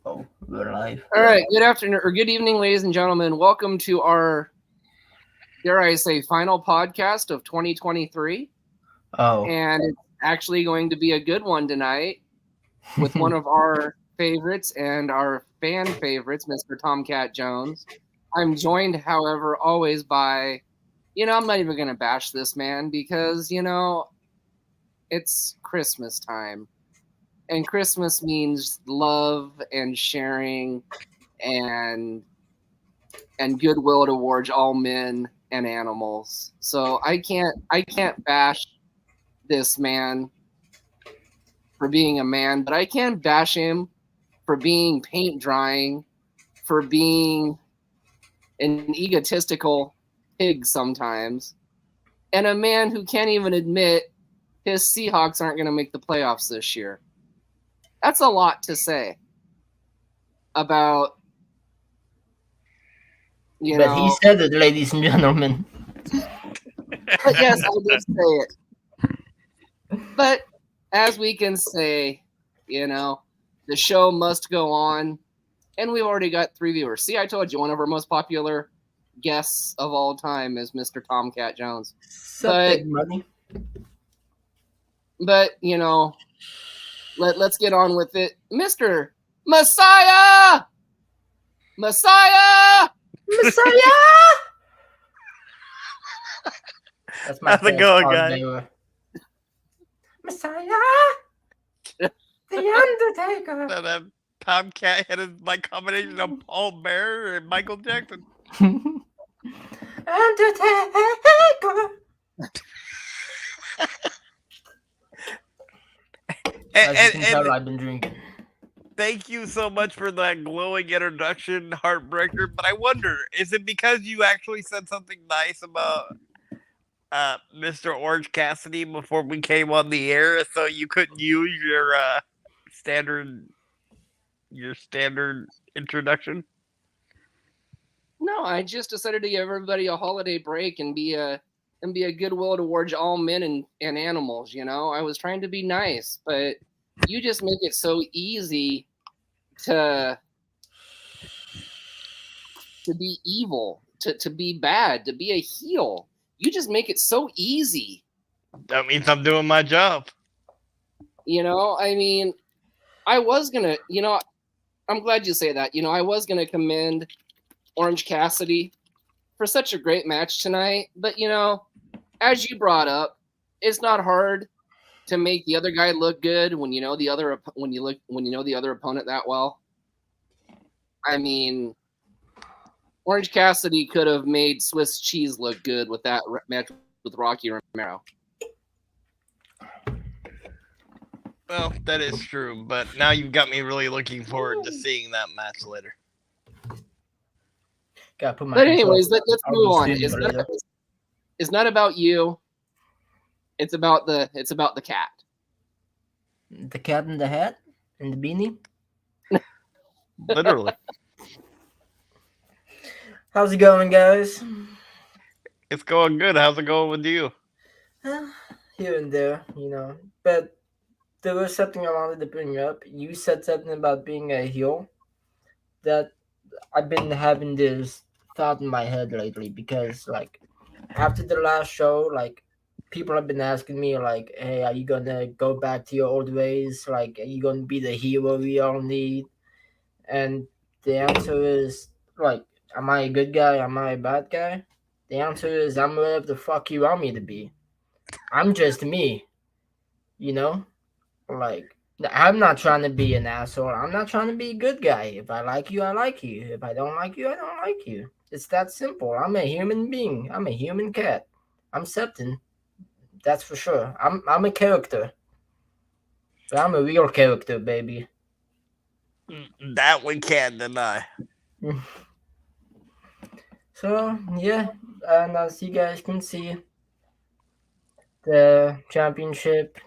Oh, we're live. All right. Good afternoon or good evening, ladies and gentlemen. Welcome to our, dare I say, final podcast of 2023. Oh. And it's actually going to be a good one tonight with one of our favorites and our fan favorites, Mr. Tomcat Jones. I'm joined, however, always by, I'm not even going to bash this man because, it's Christmas time. And Christmas means love and sharing and goodwill towards all men and animals. So I can't bash this man for being a man, but I can bash him for being paint drying, for being an egotistical pig sometimes, and a man who can't even admit his Seahawks aren't going to make the playoffs this year. That's a lot to say about, But he said it, ladies and gentlemen. But yes, I did say it. But as we can say, the show must go on. And we've already got 3 viewers. See, I told you one of our most popular guests of all time is Mr. Tomcat Jones. Big money. But, let's get on with it. Mr. Messiah! Messiah! Messiah! That's my How's it going, guys? Messiah! The Undertaker! That Tomcat had a combination of Paul Bear and Michael Jackson. Undertaker! As you can tell, I've been drinking. Thank you so much for that glowing introduction, Heartbreaker. But I wonder, is it because you actually said something nice about Mr. Orange Cassidy before we came on the air, so you couldn't use your standard introduction? No, I just decided to give everybody a holiday break and be a goodwill towards all men and animals. I was trying to be nice, but you just make it so easy to be evil, to be bad, to be a heel. You just make it so easy. That means I'm doing my job. I was gonna, I'm glad you say that. I was gonna commend Orange Cassidy for such a great match tonight, but as you brought up, it's not hard to make the other guy look good when you know the other opponent that well. Orange Cassidy could have made Swiss cheese look good with that match with Rocky Romero. Well, that is true, but now you've got me really looking forward to seeing that match later. But anyways, let's move on. It's not about you. It's about the cat. The cat in the hat and the beanie. Literally. How's it going, guys? It's going good. How's it going with you? Here and there, But there was something I wanted to bring up. You said something about being a heel. That I've been having this thought in my head lately because, after the last show, people have been asking me, hey, are you gonna go back to your old ways? Are you gonna be the hero we all need? And the answer is, am I a good guy? Am I a bad guy? The answer is, I'm whatever the fuck you want me to be. I'm just me. I'm not trying to be an asshole. I'm not trying to be a good guy. If I like you, I like you. If I don't like you, I don't like you. It's that simple. I'm a human being. I'm a human cat. I'm Septon. That's for sure. I'm a character. But I'm a real character, baby. That we can't deny. So, yeah. And as you guys can see, the championship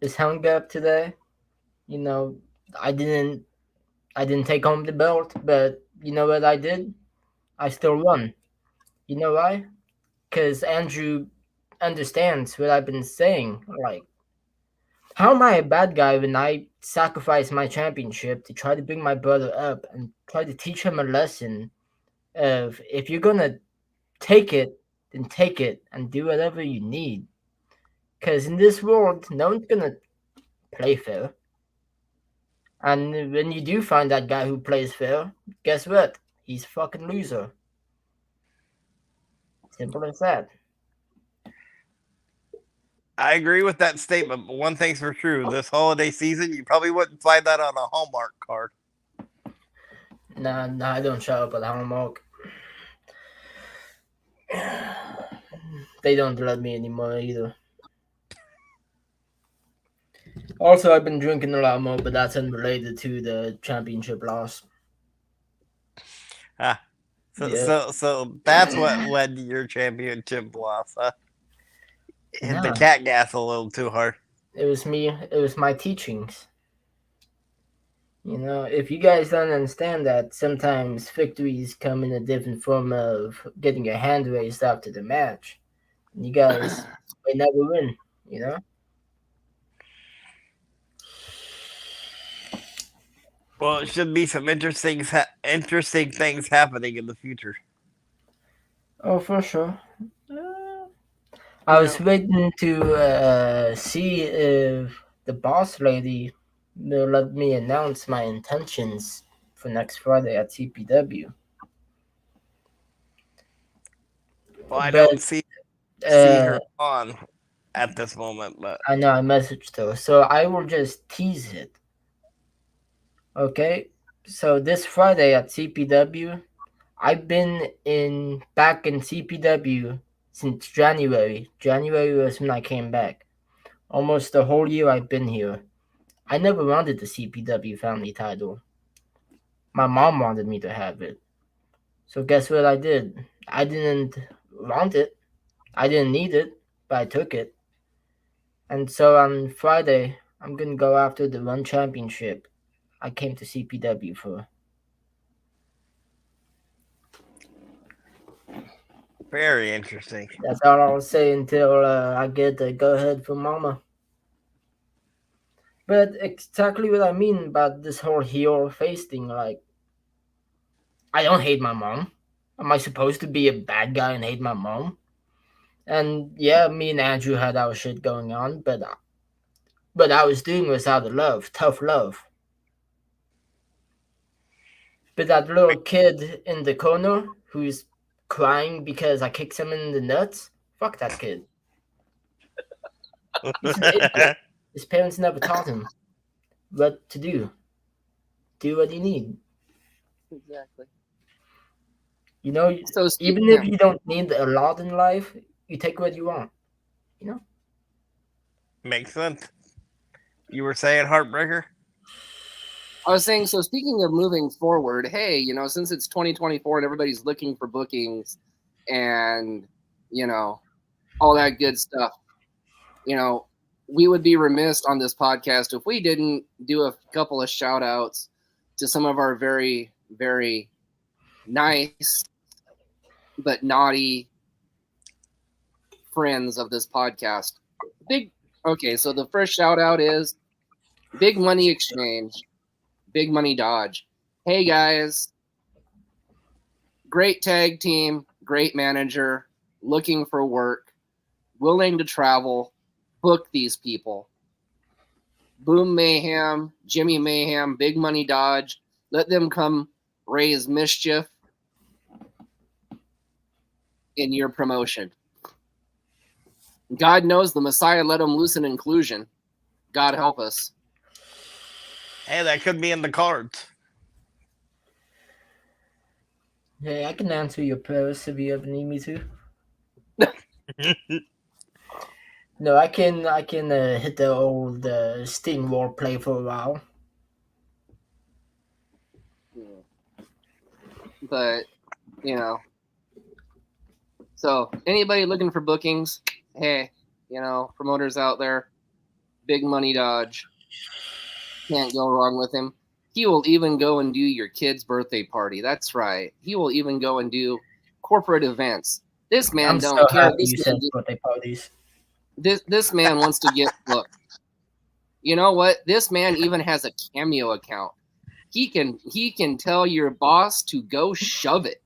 is hung up today. I didn't take home the belt, but you know what I did? I still won. You know why? Because Andrew understands what I've been saying. How am I a bad guy when I sacrifice my championship to try to bring my brother up and try to teach him a lesson of if you're gonna take it, then take it and do whatever you need. Because in this world, no one's gonna play fair. And when you do find that guy who plays fair, guess what? He's a fucking loser. Simple as that. I agree with that statement, but one thing's for true: this holiday season, you probably wouldn't find that on a Hallmark card. Nah, I don't show up at Hallmark. They don't let me anymore either. Also, I've been drinking a lot more, but that's unrelated to the championship loss. Ah, Yeah. so that's what led to your championship loss. Huh? Hit the No, cat gas a little too hard. it was me. It was my teachings. If you guys don't understand that, sometimes victories come in a different form of getting your hand raised after the match. You guys may never win. Well, it should be some interesting things happening in the future. Oh, for sure. Uh, I You was know, waiting to see if the boss lady will let me announce my intentions for next Friday at CPW. Well, I But don't see uh, her on at this moment, but I know I messaged her, so I will just tease it. Okay, so this Friday at CPW, I've been in back in CPW since January. January was when I came back. Almost the whole year I've been here. I never wanted the CPW family title. My mom wanted me to have it. So guess what I did? I didn't want it. I didn't need it, but I took it. And so on Friday, I'm gonna go after the Run Championship. I came to CPW for. very interesting. That's all I'll say until I get the go ahead from Mama. But exactly what I mean about this whole heel face thing, like, I don't hate my mom. Am I supposed to be a bad guy and hate my mom? And yeah, me and Andrew had our shit going on, but what I was doing was out of love, tough love. But that little kid in the corner who's crying because I kicked him in the nuts, fuck that kid. He's an idiot. His parents never taught him what to do. Do what you need. exactly. You know, So even if you don't need a lot in life, you take what you want. You know? Makes sense. You were saying heartbreaker? I was saying, so speaking of moving forward, hey, since it's 2024 and everybody's looking for bookings and, all that good stuff, we would be remiss on this podcast if we didn't do a couple of shout outs to some of our very, very nice but naughty friends of this podcast. Okay, so the first shout out is Big Money Exchange, Big Money Dodge. Hey guys, great tag team, great manager, looking for work, willing to travel, book these people. Boom Mayhem, Jimmy Mayhem, Big Money Dodge, let them come raise mischief in your promotion. God knows the Messiah let them loose in inclusion. God help us. Hey, that could be in the cards. Hey, I can answer your prayers if you ever need me to. No, I can hit the old Sting role play for a while. But, so anybody looking for bookings, hey, promoters out there, Big Money Dodge. Can't go wrong with him. He will even go and do your kid's birthday party. That's right. He will even go and do corporate events. This man I'm don't so care. happy you said birthday parties. This man wants to get booked. You know what? This man even has a Cameo account. He can tell your boss to go shove it.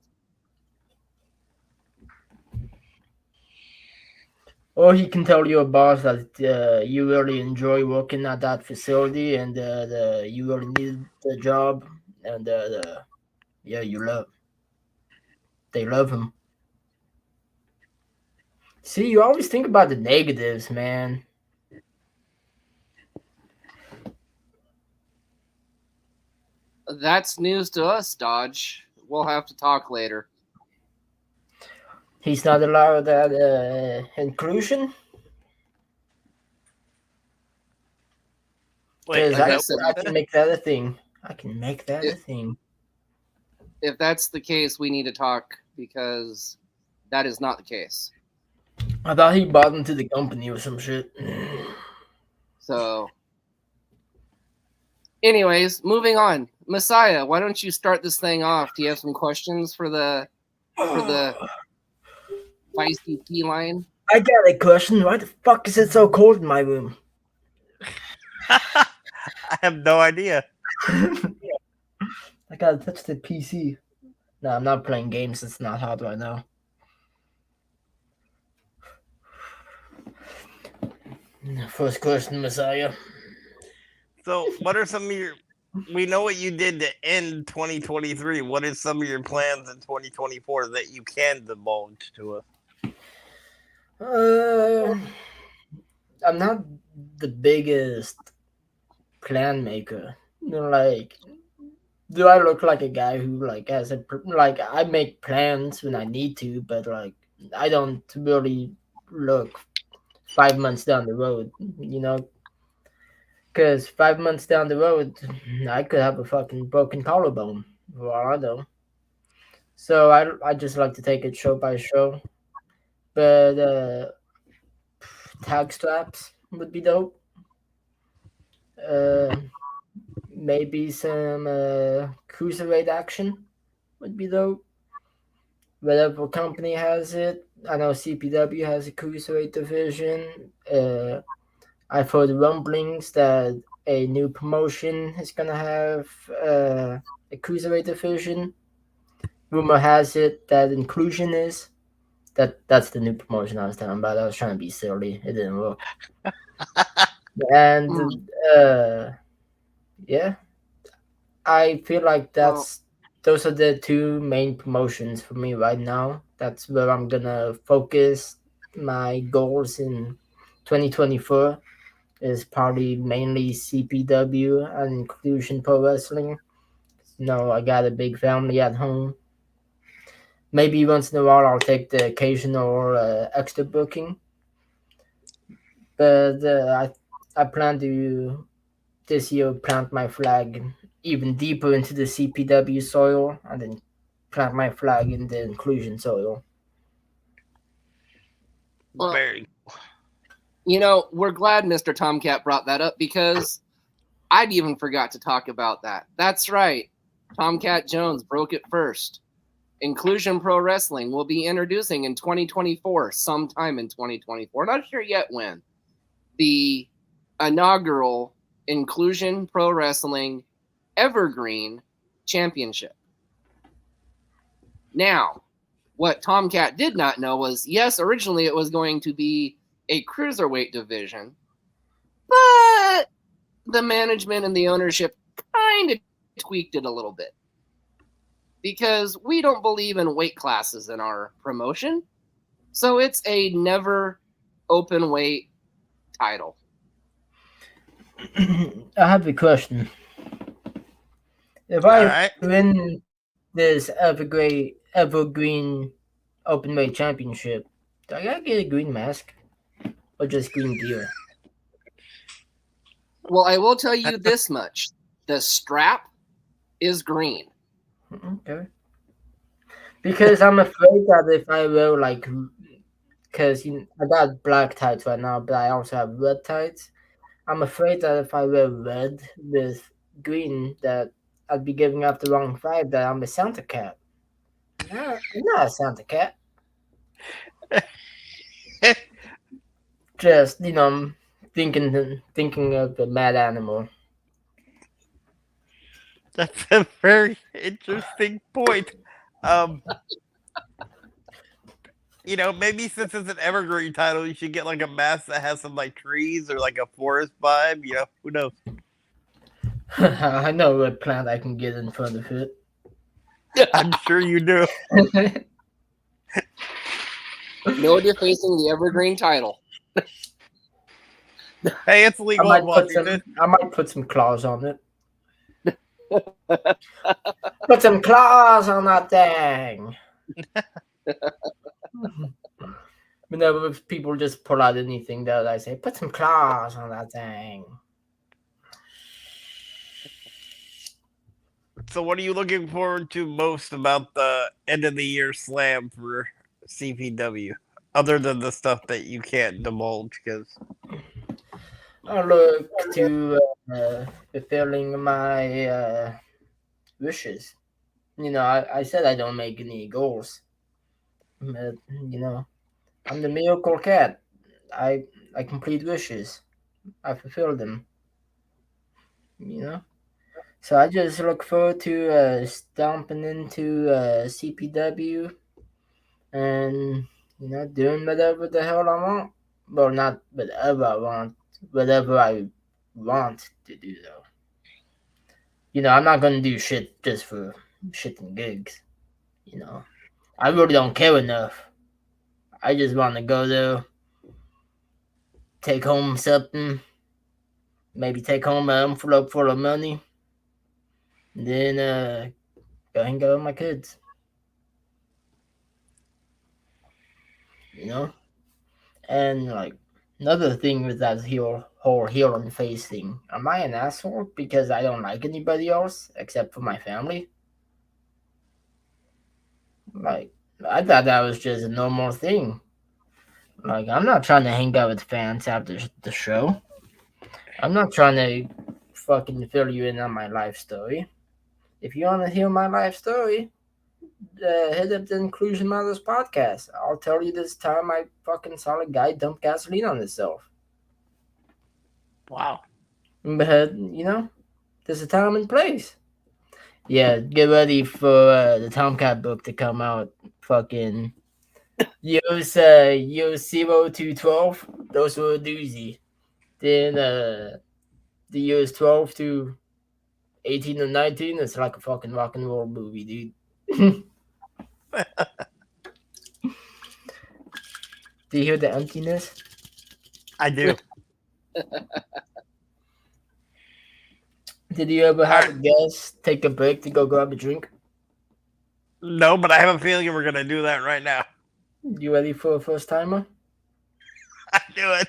Or he can tell your boss that you really enjoy working at that facility and you really need the job and yeah, they love him. See, you always think about the negatives, man. That's news to us, Dodge. We'll have to talk later. He's not allowed that inclusion Wait, because is Like I that said, what I you can said? make that a thing. I can make that a if, thing. if that's the case, we need to talk because that is not the case. I thought he bought into the company or some shit. So, anyways, moving on. Messiah, why don't you start this thing off? Do you have some questions for the feisty feline? I got a question. Why the fuck is it so cold in my room? I have no idea. I gotta touch the PC. No, I'm not playing games. It's not hot right now. First question, Messiah. So, what are some of your? We know what you did to end 2023. What are some of your plans in 2024 that you can divulge to us? Uh, I'm not the biggest plan maker. Like, do I look like a guy who like has like I make plans when I need to, but like I don't really look 5 months down the road. Because 5 months down the road, I could have a fucking broken collarbone. For all I know. So I just like to take it show by show. But tag straps would be dope. Uh, maybe some cruiserweight action would be dope. Whatever company has it. I know CPW has a cruiserweight division. I've heard rumblings that a new promotion is gonna have a cruiserweight division. Rumor has it that inclusion is that's the new promotion I was talking about. I was trying to be silly. It didn't work. And yeah, I feel like Well, those are the two main promotions for me right now. That's where I'm gonna focus my goals in 2024 is probably mainly CPW and Inclusion Pro Wrestling. I got a big family at home. Maybe once in a while I'll take the occasional extra booking, but I plan to this year plant my flag even deeper into the CPW soil and then plant my flag in the inclusion soil. well, Very. we're glad Mr. Tomcat brought that up because I'd even forgot to talk about that. That's right. Tomcat Jones broke it first. Inclusion Pro Wrestling will be introducing in 2024, sometime in 2024. Not sure yet when. The inaugural Inclusion Pro Wrestling Evergreen Championship. Now, what Tomcat did not know was yes, originally it was going to be a cruiserweight division, but the management and the ownership kind of tweaked it a little bit because we don't believe in weight classes in our promotion. So it's a never open weight title. I have a question. If All I right. win this evergreen openweight championship, do I gotta get a green mask or just green gear? Well, I will tell you this much. The strap is green. Okay. Because I'm afraid that if I wear like, because I got black tights right now, but I also have red tights. I'm afraid that if I wear red with green, that I'd be giving off the wrong vibe that I'm a Santa cat. No, I'm not a Santa cat. Just thinking of the mad animal. That's a very interesting point. Um, maybe since it's an evergreen title, you should get like a mask that has some like trees or like a forest vibe. Who knows? I know what plant I can get in front of it. I'm sure you do. No defacing the evergreen title. Hey, it's legal in Washington. I might put some claws on it. Put some claws on that thing. Whenever people just pull out anything that I say, put some claws on that thing. So, what are you looking forward to most about the end of the year slam for CPW, other than the stuff that you can't divulge? Because I look to fulfilling my wishes. I said I don't make any goals. But, I'm the miracle cat. I I complete wishes. I fulfill them. You know. So I just look forward to stomping into CPW and doing whatever the hell I want. Well, not whatever I want, whatever I want to do though. I'm not gonna do shit just for shit and gigs. You know, I really don't care enough. I just want to go there, take home something, maybe take home an envelope full of money, and then go hang out with my kids. You know, and like another thing with that whole heel on the face thing. Am I an asshole because I don't like anybody else except for my family? Like I thought that was just a normal thing. Like I'm not trying to hang out with fans after the show. I'm not trying to fucking fill you in on my life story. If you want to hear my life story, hit up the Inclusion Matters podcast. I'll tell you this time I fucking saw a guy dump gasoline on himself. wow, But, there's a time and place. Yeah, get ready for the Tomcat book to come out. Fucking years 0 to 12, those were a doozy. Then the years 12 to 18 or 19, it's like a fucking rock and roll movie, dude. Do you hear the emptiness? I do. Did you ever have a guest take a break to go grab a drink? No, but I have a feeling we're gonna do that right now. You ready for a first timer? I do it.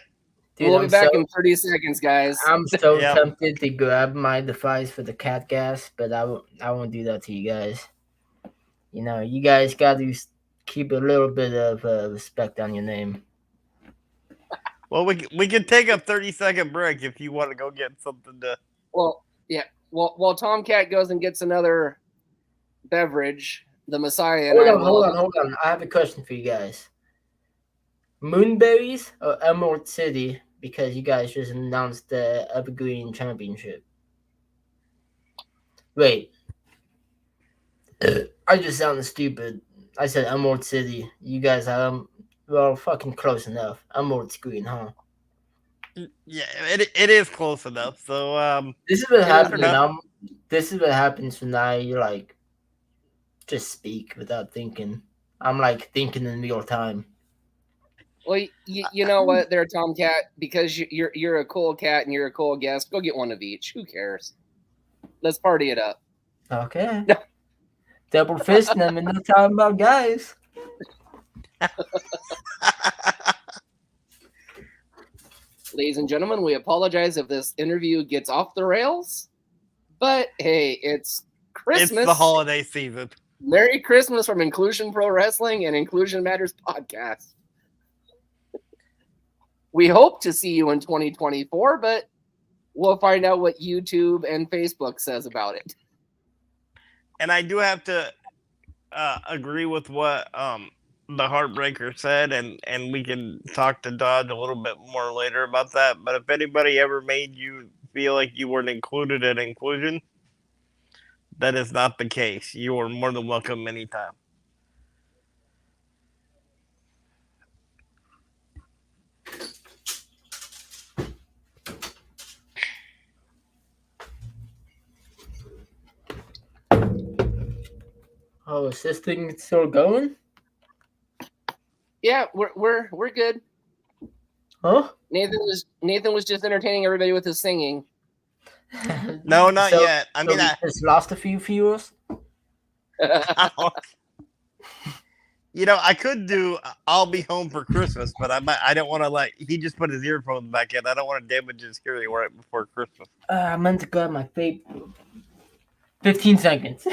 Dude, We'll be back in 30 seconds, guys. I'm so Yep. tempted to grab my device for the cat gas, but I won't do that to you guys. You guys got to keep a little bit of respect on your name. Well, we can take a 30-second break if you want to go get something to. Well, yeah. While Tomcat goes and gets another beverage, the Messiah and Hold on. I have a question for you guys. Moonberries or Emerald City? Because you guys just announced the Evergreen Championship. Wait. I just sounded stupid. I said Emerald City. You guys are, well, fucking close enough. Emerald Green, huh? Yeah, it is close enough. So This is what happens enough. when this is what happens when I like just speak without thinking. I'm like thinking in real time. Well, you know what, there, Tomcat, because you're a cool cat and you're a cool guest. Go get one of each. Who cares? Let's party it up. Okay. Double fist them and no talking about guys. Ladies and gentlemen, we apologize if this interview gets off the rails, but hey, it's Christmas. It's the holiday season. Merry Christmas from Inclusion Pro Wrestling and Inclusion Matters podcast. We hope to see you in 2024, but we'll find out what YouTube and Facebook says about it. And I do have to agree with what the Heartbreaker said, and we can talk to Dodge a little bit more later about that. But if anybody ever made you feel like you weren't included in inclusion, that is not the case. You are more than welcome anytime. Oh, is this thing still going? Yeah, we're good. Huh? Nathan was just entertaining everybody with his singing. No, not So- yet. I So mean, we just lost a few viewers. I could do "I'll Be Home for Christmas," but I don't want to like. He just put his earphones back in. I don't want to damage his hearing right before Christmas. I meant to grab my vape. 15 seconds.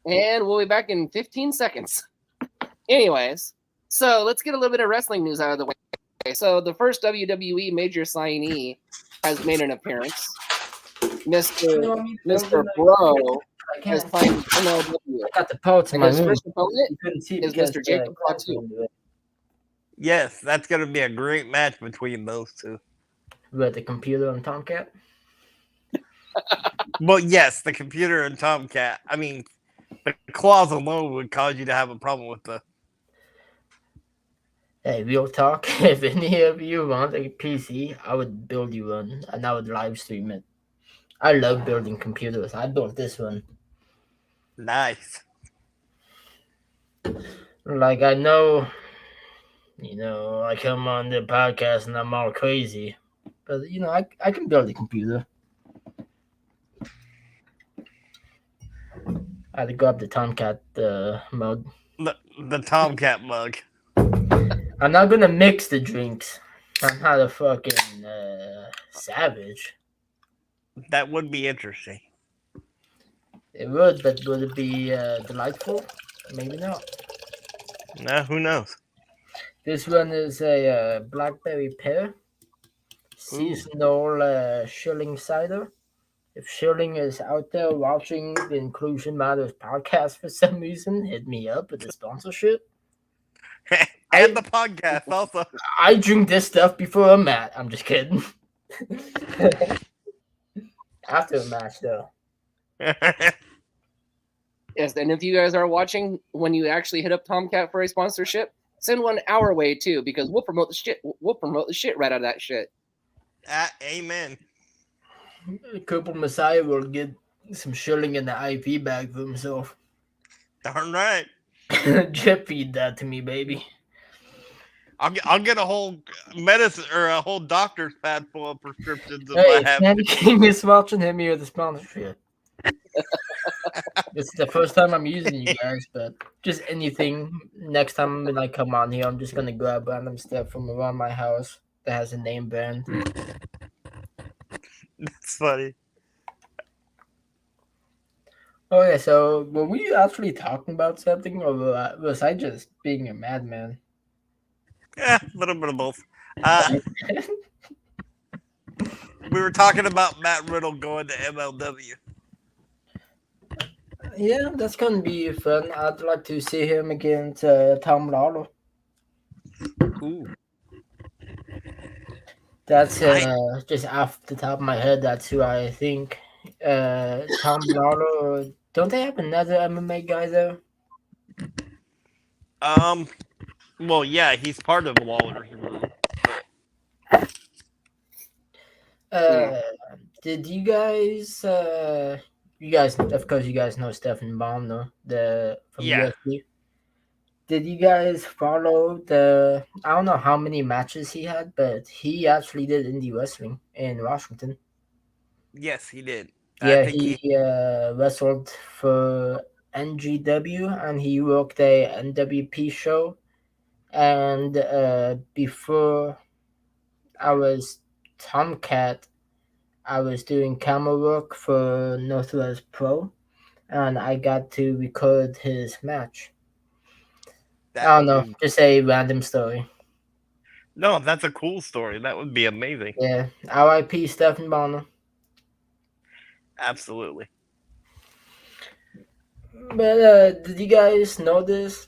And we'll be back in 15 seconds. Anyways, so let's get a little bit of wrestling news out of the way. So the first WWE major signee has made an appearance. Mr. Bro I has can't. signed with MLW. I got the power to And my his room. first opponent You couldn't see it is because Mr. Jacob Fatu. Yes, that's gonna be a great match between those two. With the computer and Tomcat. Well, yes, the computer and Tomcat. I mean, the claws alone would cause you to have a problem with the. Hey, real talk. If any of you want a PC, I would build you one and I would live stream it. I love building computers. I built this one. Nice. Like I know, I come on the podcast and I'm all crazy, but I can build a computer. I had to go up the Tomcat mode. The Tomcat mug. I'm not gonna mix the drinks. I'm not a fucking savage. That would be interesting. It would, but would it be delightful? Maybe not. Nah, who knows? This one is a blackberry pear seasonal shilling cider. If Shilling is out there watching the Inclusion Matters podcast for some reason, hit me up with a sponsorship. And the podcast also. I drink this stuff before a match. I'm just kidding. After a match, though. Yes, and if you guys are watching, when you actually hit up Tomcat for a sponsorship, send one our way too, because we'll promote the shit. We'll promote the shit right out of that shit. Amen. Cooper Messiah will get some shilling in the IV bag for himself. Darn right. Drip feed that to me, baby. I'll get a whole medicine or a whole doctor's pad full of prescriptions if Hey, I have. Candy King is watching, hit me with a sponsorship. This is the first time I'm using you guys, but just anything. Next time when I come on here, I'm just gonna grab random stuff from around my house that has a name brand. That's funny. Oh yeah, so were we actually talking about something, or was I just being a madman? Yeah, a little bit of both. We were talking about Matt Riddle going to MLW. Yeah, that's gonna be fun. I'd like to see him against Tom Lawler. Ooh. That's just off the top of my head. That's who I think. Tom Lawler. Don't they have another MMA guy though? Well, yeah, he's part of Lawler's group. Did you guys? You guys, of course, you guys know Stephen Baum, no? From Yeah. UFC. Did you guys follow the? I don't know how many matches he had, but he actually did indie wrestling in Washington. Yes, he did. Yeah, I think he wrestled for NGW and he worked a NWP show. And before I was Tomcat, I was doing camera work for Northwest Pro, and I got to record his match. that I don't know, would- just a random story. No, that's a cool story. That would be amazing. Yeah, R.I.P. Stephen Bonner. Absolutely. But did you guys notice?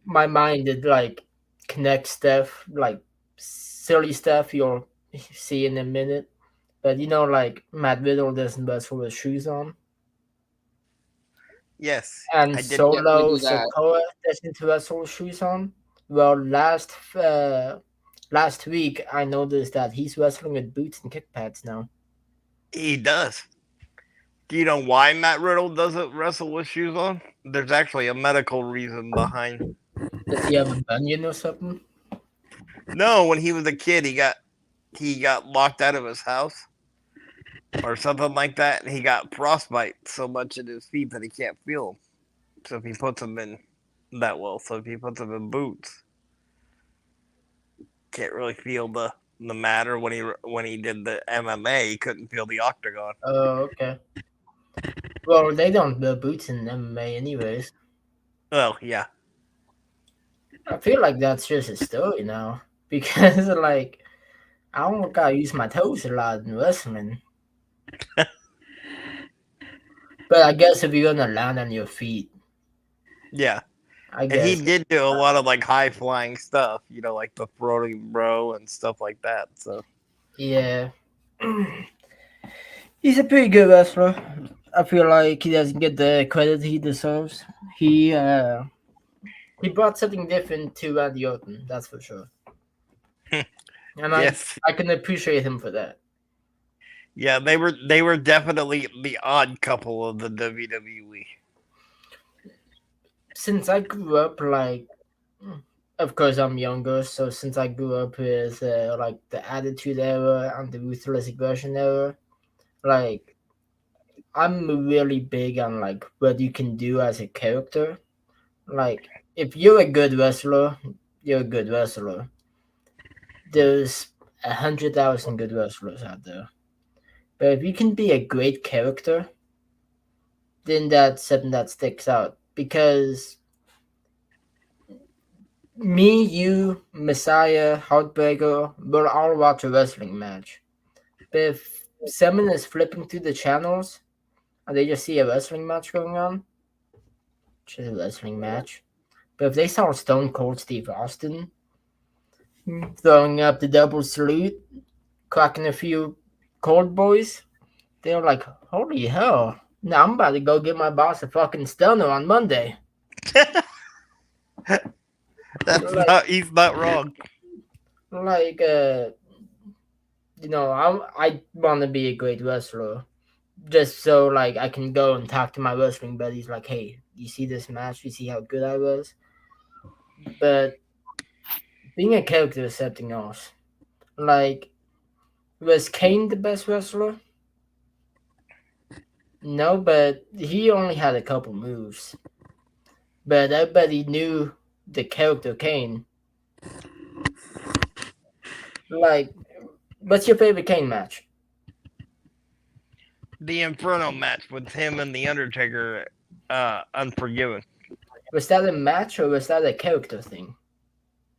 My mind did like connect stuff, like silly stuff you'll see in a minute. But like Matt Riddle doesn't wrestle with shoes on, Yes, and I did. Yes, they Solo do that. Sokoa doesn't wrestle with shoes on. Well, last week I noticed that he's wrestling with boots and kick pads now. He does. Do you know why Matt Riddle doesn't wrestle with shoes on? There's actually a medical reason behind. Does he have a bunion or something? No, when he was a kid, he got locked out of his house or something like that, and he got frostbite so much in his feet that he can't feel them. So if he puts them in that well, so if he puts them in boots, can't really feel the matter. When he did the MMA, he couldn't feel the octagon. Oh, okay. Well, they don't wear boots in MMA anyways. Well, yeah, I feel like that's just a story now because like I don't gotta use my toes a lot in wrestling. But I guess if you're gonna land on your feet, yeah. I And he guess did do a lot of like high flying stuff, like the floating bro and stuff like that. So yeah. He's a pretty good wrestler. I feel like he doesn't get the credit he deserves. He brought something different to Randy Orton, that's for sure. And I yes, I can appreciate him for that. yeah, they were definitely the odd couple of the WWE. Since I grew up like of course I'm younger, so since I grew up with like the Attitude Era and the Ruthless Aggression Era, like I'm really big on like what you can do as a character. Like if you're a good wrestler, you're a good wrestler. There's 100,000 good wrestlers out there, but if you can be a great character, then that's something that sticks out. Because me, you, Messiah, Heartbreaker, we'll all watch a wrestling match. But if someone is flipping through the channels and they just see a wrestling match going on, just a wrestling match. But if they saw Stone Cold Steve Austin throwing up the double salute, cracking a few cold boys, they were like, holy hell. Now I'm about to go get my boss a fucking stunner on Monday. That's Like, not he's not wrong. like I want to be a great wrestler. Just so like I can go and talk to my wrestling buddies like, hey, you see this match? You see how good I was? But being a character is something else. Like, was Kane the best wrestler? No, but he only had a couple moves. But everybody knew the character Kane. Like, what's your favorite Kane match? The Inferno match with him and the Undertaker, Unforgiven. Was that a match or was that a character thing?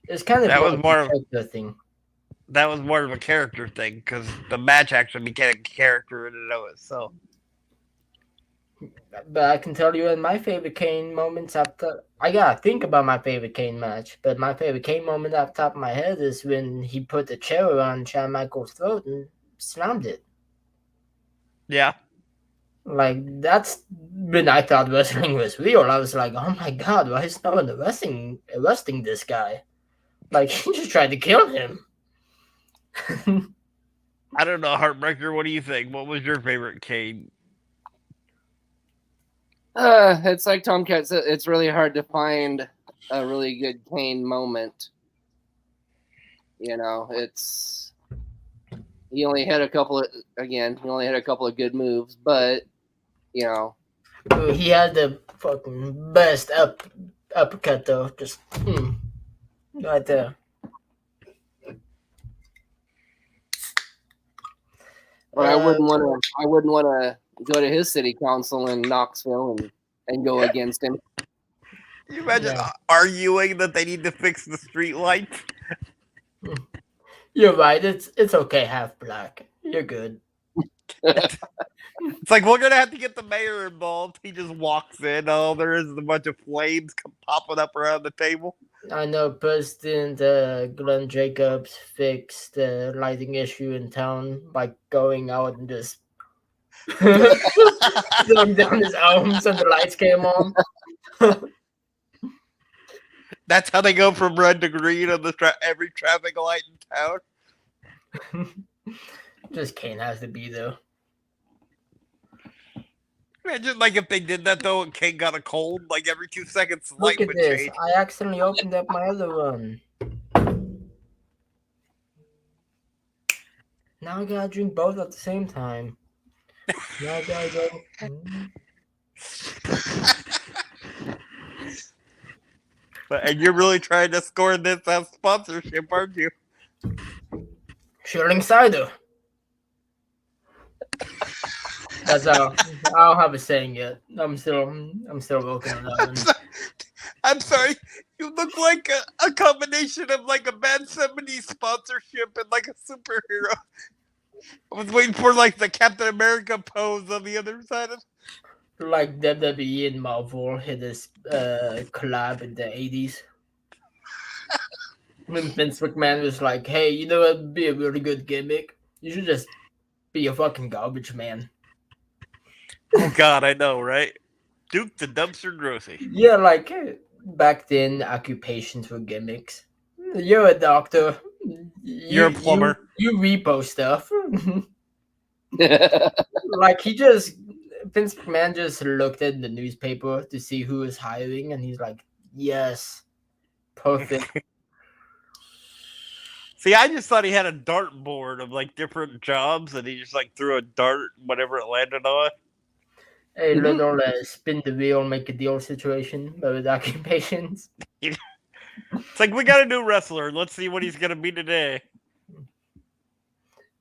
It's kind of That more was like more a of character thing. that was more of a character thing because the match actually became a character in and of itself. But I can tell you, in my favorite Kane moments, I gotta think about my favorite Kane match. But my favorite Kane moment off the top of my head is when he put the chair around Shawn Michaels' throat and slammed it. Yeah, Like that's when I thought wrestling was real. I was like, oh my god, why is no one arresting this guy? Like he just tried to kill him. I don't know, Heartbreaker. What do you think? What was your favorite Kane? It's like Tomcat said, it's really hard to find a really good Kane moment. It's he only had a couple of good moves, but He had the fucking best uppercut though, just right there. but I wouldn't want to go to his city council in Knoxville and go against him. You imagine Yeah. arguing that they need to fix the street lights? You're right. It's okay, half black. You're good. It's like we're gonna have to get the mayor involved. He just walks in. All there is a bunch of flames popping up around the table. I know President Glenn Jacobs fixed the lighting issue in town by going out and just throwing down his arms and the lights came on. That's how they go from red to green on every traffic light in town. Just Kane has to be though. Imagine like if they did that though, and King got a cold. Like every 2 seconds, the light Look at would this. change. I accidentally opened up my other one. Now I gotta drink both at the same time. Now I gotta go. And you're really trying to score this as sponsorship, aren't you? Shilling cider. That's how. I don't have a saying yet. I'm still working on that one. I'm sorry. You look like a combination of like a bad 70s sponsorship and like a superhero. I was waiting for like the Captain America pose on the other side of. Like WWE and Marvel hit this collab in the 80s. When Vince McMahon was like, hey, you know what would be a really good gimmick? You should just be a fucking garbage man. Oh God, I know, right? Duke the dumpster Grossi. Yeah, like back then, occupations were gimmicks. You're a doctor. You're a plumber. You repo stuff. Like Vince McMahon just looked at the newspaper to see who was hiring, and he's like, yes, perfect. See, I just thought he had a dartboard of like different jobs, and he just like threw a dart whatever it landed on. A little spin the wheel, make a deal situation, but with occupations. It's like we got a new wrestler. Let's see what he's gonna be today.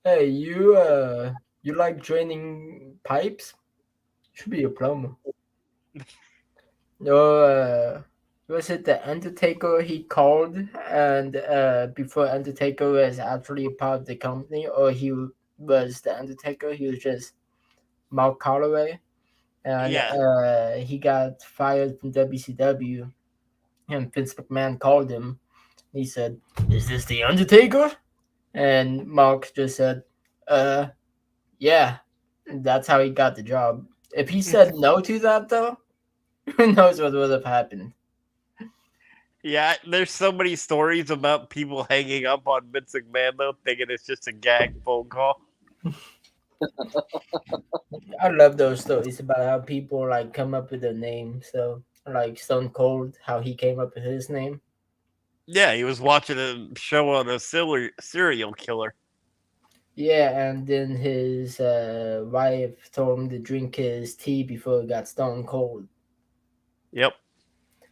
Hey, you like draining pipes? Should be a plumber. No, was it the Undertaker he called? And before Undertaker was actually a part of the company, or he was the Undertaker, he was just Mark Calloway. And Yeah. he got fired from WCW, and Vince McMahon called him. He said, "Is this the Undertaker?" And Mark just said, yeah." And that's how he got the job. If he said no to that, though, who knows what would have happened? Yeah, there's so many stories about people hanging up on Vince McMahon though, thinking it's just a gag phone call. I love those stories about how people like come up with their name. So, like Stone Cold, how he came up with his name. Yeah, he was watching a show on a serial killer. Yeah, and then his wife told him to drink his tea before it got stone cold. Yep.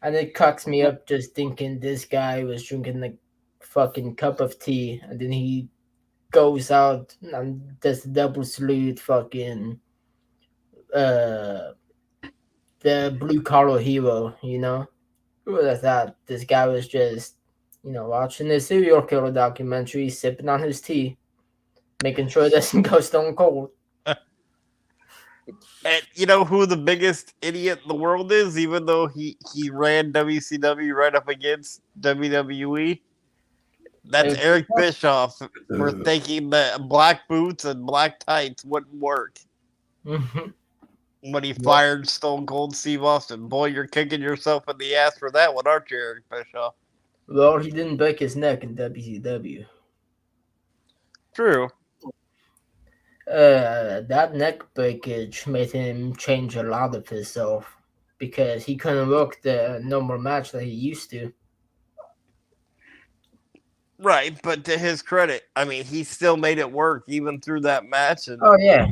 And it cracks me up just thinking this guy was drinking the fucking cup of tea, and then he goes out and does the double salute fucking uh the blue collar hero, you know? Who would have thought this guy was just, watching the serial killer documentary, sipping on his tea, making sure it doesn't go stone cold. And you know who the biggest idiot in the world is, even though he ran WCW right up against WWE? That's Eric Bischoff for thinking that black boots and black tights wouldn't work. When he fired Stone Cold Steve Austin. Boy, you're kicking yourself in the ass for that one, aren't you, Eric Bischoff? Well, he didn't break his neck in WCW. True. That neck breakage made him change a lot of himself because he couldn't work the normal match that he used to. Right, but to his credit, I mean, he still made it work even through that match. And Oh yeah,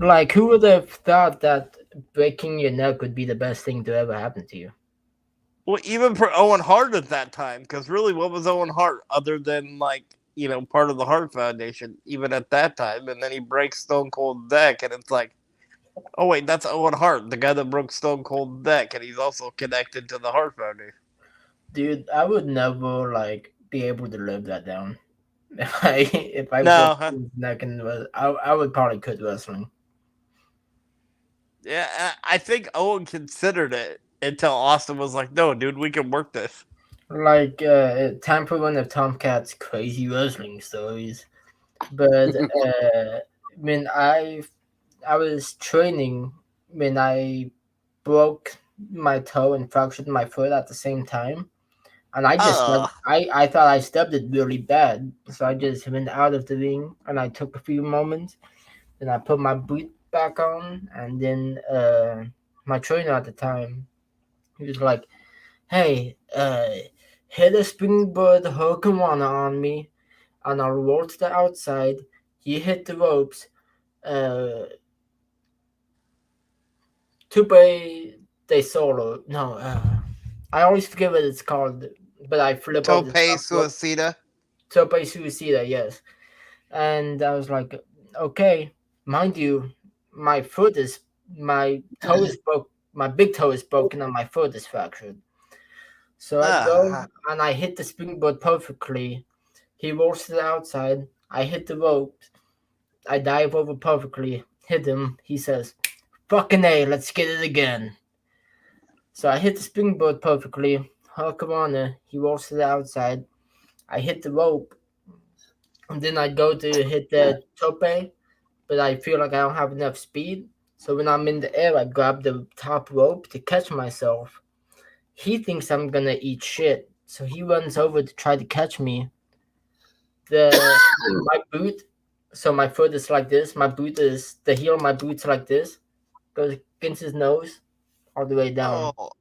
like who would have thought that breaking your neck would be the best thing to ever happen to you? well, even for Owen Hart at that time, because really, what was Owen Hart other than like part of the Hart Foundation? Even at that time, and then he breaks Stone Cold's neck, and it's like, oh wait, that's Owen Hart, the guy that broke Stone Cold's neck, and he's also connected to the Hart Foundation. Dude, I would never be able to live that down. If I No, broke his neck and I would probably quit wrestling. Yeah, I think Owen considered it until Austin was like, "No, dude, we can work this." Like time for one of Tomcat's crazy wrestling stories. But when I was training when I broke my toe and fractured my foot at the same time, and Oh, I thought I stepped it really bad, so I just went out of the ring and I took a few moments, then I put my boot back on, and then my trainer at the time, he was like, "Hey, hit a springboard hurricanrana on me," and I'll roll to the outside. You hit the ropes. Uh, Tupe de Solo. No, I always forget what it's called, but I flip over the Tope top rope. Suicida. Tupe Suicida, yes. And I was like, okay, mind you, my foot is, my toe is broke, my big toe is broken, and my foot is fractured. So I go Ah, and I hit the springboard perfectly. He rolls to the outside. I hit the rope. I dive over perfectly, hit him. He says, "Fucking A, let's get it again." So I hit the springboard perfectly. Hurricanrana, he rolls to the outside. I hit the rope, and then I go to hit the tope, but I feel like I don't have enough speed. So when I'm in the air, I grab the top rope to catch myself. He thinks I'm gonna eat shit, so he runs over to try to catch me. The my boot, so my foot is like this. My boot is the heel of my boot's like this, goes against his nose all the way down. oh,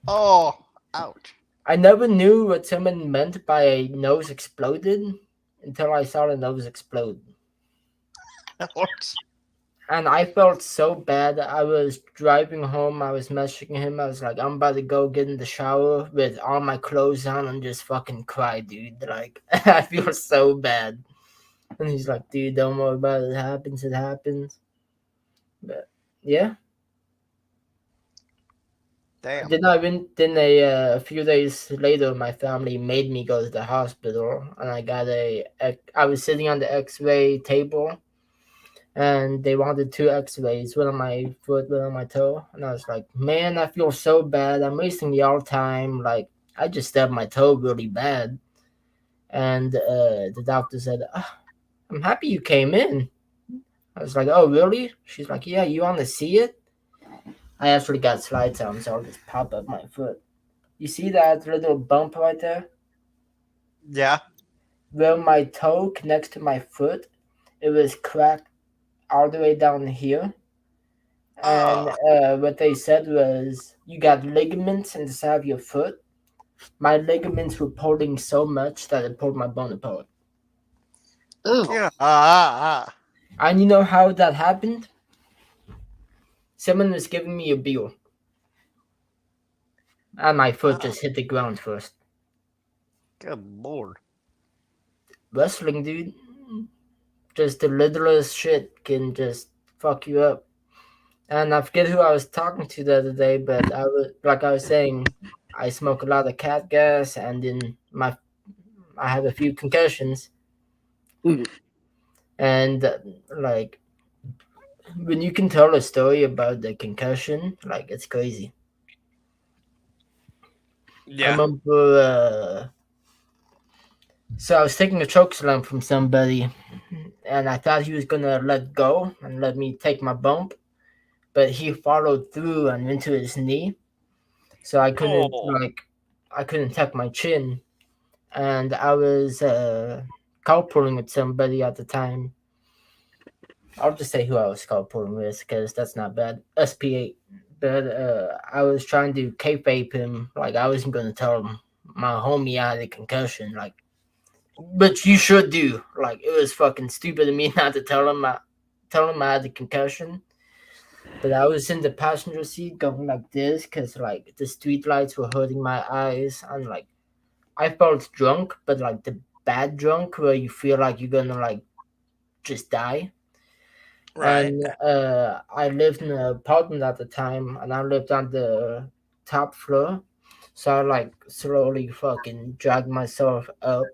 oh, ouch. I never knew what someone meant by a nose exploded until I saw the nose explode. Ouch. And I felt so bad. I was driving home. I was messaging him. I was like, I'm about to go get in the shower with all my clothes on and just fucking cry, dude. Like, I feel so bad. And he's like, dude, don't worry about it. It happens. It happens. But yeah. Damn. Then I went. Then a few days later, my family made me go to the hospital, and I got I was sitting on the X-ray table, and they wanted two X-rays, one on my foot, one on my toe, and I was like, man, I feel so bad. I'm wasting y'all time. Like I just stabbed my toe really bad, and the doctor said, I'm happy you came in. I was like, oh really? She's like, yeah, you want to see it? I actually got slides on, so I'll just pop up my foot. You see that little bump right there? Yeah. Where my toe connects to my foot, it was cracked all the way down here. And Oh, what they said was, you got ligaments in the side of your foot. My ligaments were pulling so much that it pulled my bone apart. Ooh. yeah. And you know how that happened? Someone was giving me a beer, and my foot Ah. just hit the ground first. Good lord. Wrestling, dude, just the littlest shit can just fuck you up. And I forget who I was talking to the other day, but I was like I was saying, I smoke a lot of cat gas, and then I have a few concussions, Mm. and like when you can tell a story about the concussion, like it's crazy. I Yeah. remember, so I was taking a choke slam from somebody, and I thought he was gonna let go and let me take my bump, but he followed through and went to his knee, so Oh. I couldn't tuck my chin, and I was carpooling with somebody at the time. I'll just say who I was carpooling with because that's not bad. SP8. But I was trying to kayfabe him. Like, I wasn't going to tell him my homie I had a concussion. Like, but you should do. Like, it was fucking stupid of me not to tell him I had a concussion. But I was in the passenger seat going like this because, like, the street lights were hurting my eyes. And, like, I felt drunk, but, like, the bad drunk where you feel like you're gonna, like, just die. Right. And I lived in an apartment at the time, and I lived on the top floor. So I like slowly fucking dragged myself up.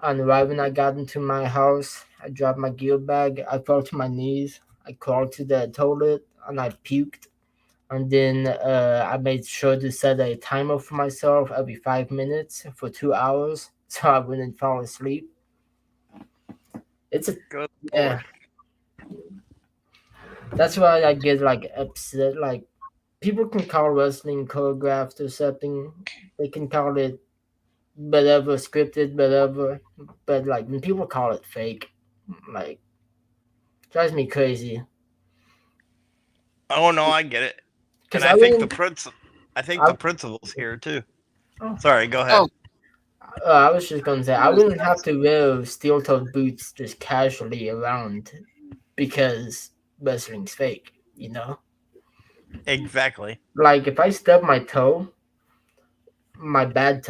And right when I got into my house, I dropped my gear bag. I fell to my knees. I crawled to the toilet. and I puked. And then I made sure to set a timer for myself every 5 minutes for 2 hours, so I wouldn't fall asleep. It's a Good yeah. lord. That's why I get like upset. Like people can call wrestling choreographed or something. They can call it whatever, scripted, whatever. But like when people call it fake, like drives me crazy. Oh no, I get it. Because And I I think wouldn't. the I, principal's here too. oh, Sorry, go Oh, ahead. I was just gonna say I wouldn't have to wear steel-toed boots just casually around because wrestling's fake. You know, Exactly. like if I stub my toe, my bad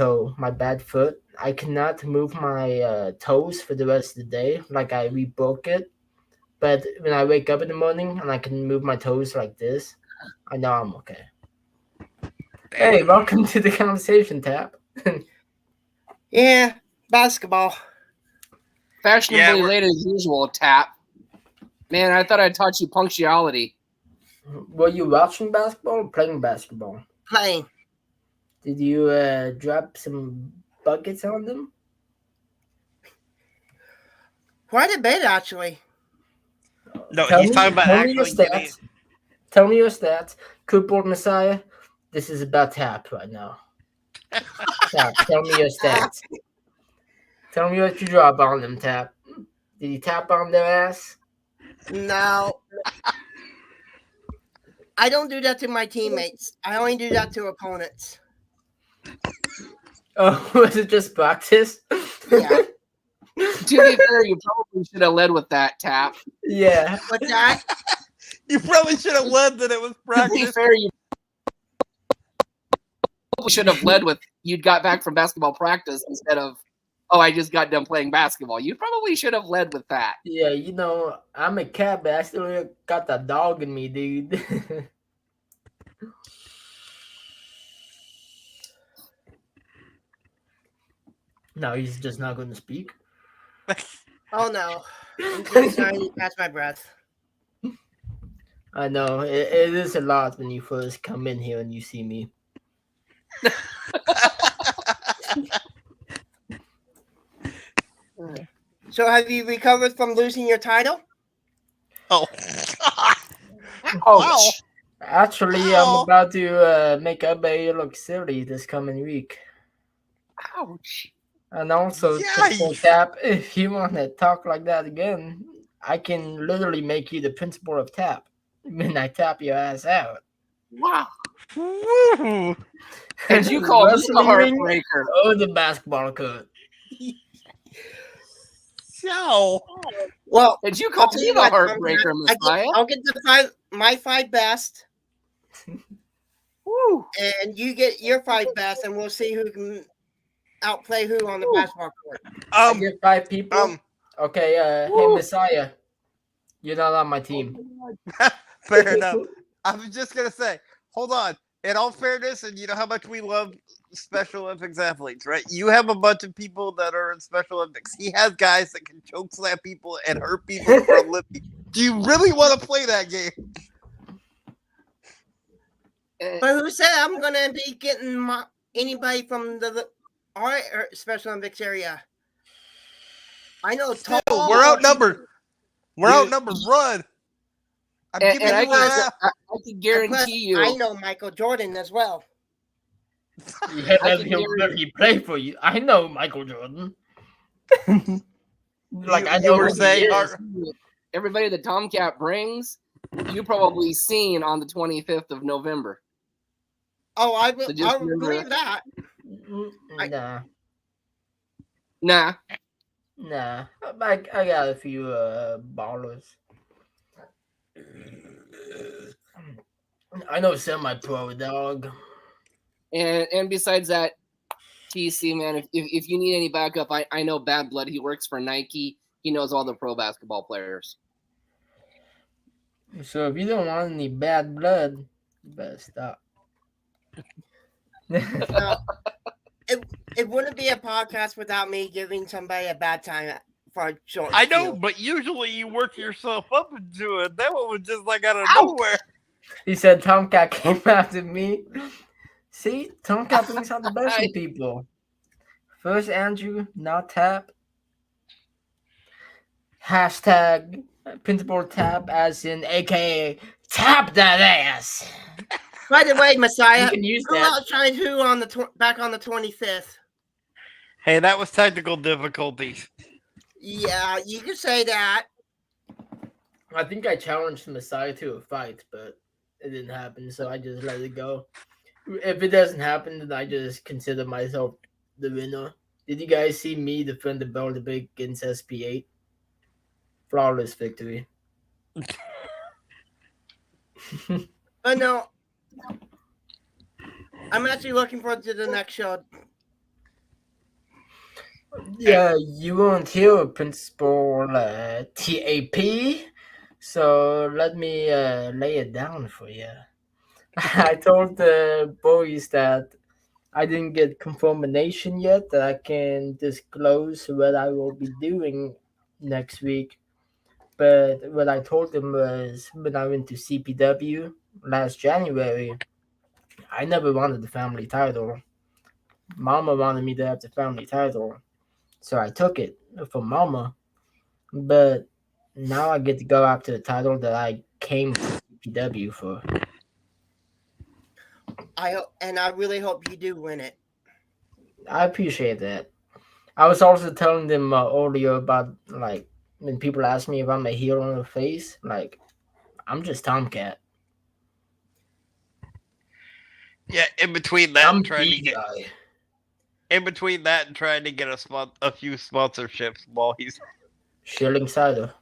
foot, I cannot move my toes for the rest of the day. Like I rebroke it, but when I wake up in the morning and I can move my toes like this, I know I'm okay. Damn. Hey, welcome to the conversation, Tap. Yeah, basketball. fashionably Yeah, late as usual, Tap. Man, I thought I taught you punctuality. Were you watching basketball or playing basketball? Playing. Did you drop some buckets on them? Quite a bit, actually. no, he's talking about Tell me your actually getting. stats. Tell me your stats. Cooper Messiah, this is about Tap right now. Tap, tell me your stats. Tell me what you drop on them, Tap. Did you tap on their ass? No. I don't do that to my teammates. I only do that to opponents. Oh, was it just practice? Yeah. To be fair, you probably should have led with that, Tap. Yeah. What's that? You probably should have led that it was To be practice. fair, you probably should have led with you'd got back from basketball practice instead of, oh, I just got done playing basketball. You probably should have led with that. Yeah, you know, I'm a cat, but I still got that dog in me, dude. No, he's just not going to speak. Oh, no. I'm too sorry to catch my breath. I know it is a lot when you first come in here and you see me. So, have you recovered from losing your title? Oh. Oh, Actually, Ow. I'm about to make everybody look silly this coming week. ouch. And also, Yikes. Tap, if you want to talk like that again, I can literally make you the principal of Tap when I tap your ass out. Wow. Woo. And you call me the Wrestling ring heartbreaker. or the basketball court? So. Well, And you I'll call tell me you the what, heartbreaker, Messiah. I'll get my five best, Woo. and you get your five best, and we'll see who can outplay who on the basketball court. I get 5 people. Okay, hey Woo. Messiah, you're not on my team. Fair enough. I was just gonna say, hold on. In all fairness, and you know how much we love Special Olympics athletes, right? You have a bunch of people that are in Special Olympics. He has guys that can choke slam people and hurt people for a living. Do you really want to play that game? But who said I'm gonna be getting anybody from our Special Olympics area? I know. Still, we're outnumbered. We're outnumbered. Run. I'm And, giving and I, you can, half. I can guarantee you. I know Michael Jordan as well. Yeah, I but can he'll guarantee- he play for you. I know Michael Jordan. Like I you know were who he saying, is. Everybody that Tomcat brings, you probably seen on the 25th of November. Oh, I So just remember believe that. Nah, Nah. nah. I got a few ballers. I know semi-pro dog. And besides that, TC, man, if you need any backup, I know Bad Blood. He works for Nike. He knows all the pro basketball players. So if you don't want any bad blood, you better stop. No, it wouldn't be a podcast without me giving somebody a bad time for a short. I know, spiel. but usually you work yourself up into it. That one was just like out of Ow. nowhere. He said Tomcat came after me. See, Tomcat brings out the best in people. First Andrew, now Tap. Hashtag Principal Tap, as in AKA Tap that ass. By the way, You Messiah, can use who that. outshined who on the back on the 25th? Hey, that was technical difficulties. Yeah, you can say that. I think I challenged Messiah to a fight, but it didn't happen, so I just let it go. If it doesn't happen, then I just consider myself the winner. Did you guys see me defend the belt against SP8? Flawless victory. But no, I'm actually looking forward to the next show. Yeah, you won't hear Principal TAP, so let me lay it down for you. I told the boys that I didn't get confirmation yet that I can disclose what I will be doing next week. But what I told them was when I went to CPW last January, I never wanted the family title. Mama wanted me to have the family title, so I took it from Mama. But now I get to go after the title that I came to CPW for. I really hope you do win it. I appreciate that. I was also telling them earlier about like when people ask me if I'm a heel on the face, like I'm just Tomcat. Yeah, in between that I'm and trying to the get guy. in between that and trying to get a few sponsorships while he's Shilling cider.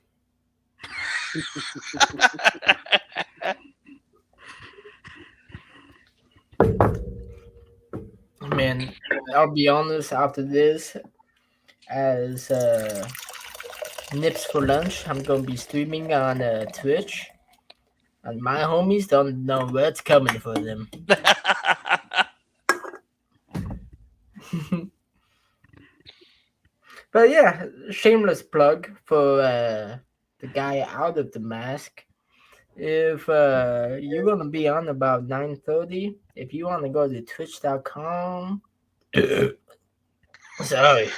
Man, I'll be honest. After this, as Nips for lunch, I'm gonna be streaming on Twitch, and my homies don't know what's coming for them. But yeah, shameless plug for the guy out of the mask. If you're gonna be on about 9:30, if you want to go to twitch.com, sorry,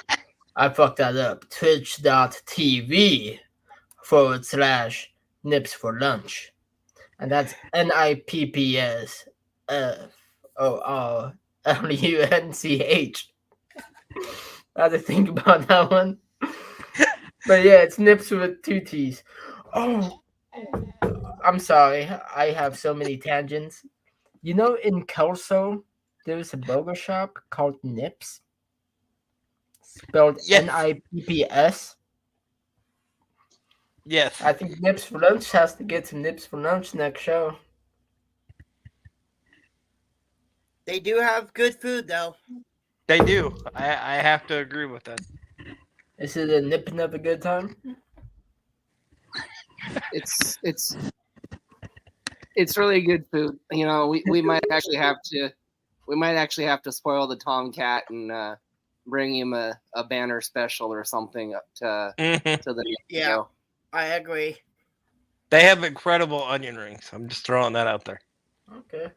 I fucked that up. Twitch.tv/nips for lunch, and that's NIPPSFORLUNCH. I had to think about that one. But yeah, it's nips with two T's. Oh, I'm sorry. I have so many tangents. You know, in Kelso, there's a burger shop called Nips, spelled yes, NIPPS. yes, I think Nips for Lunch has to get to Nips for Lunch next show. They do have good food though. they do. I have to agree with that. Is it a nipping of a good time? It's really good food. You know, we might actually have to spoil the Tomcat and bring him a banner special or something up to Mhm. the next Yeah, show. I agree. They have incredible onion rings. I'm just throwing that out there. Okay.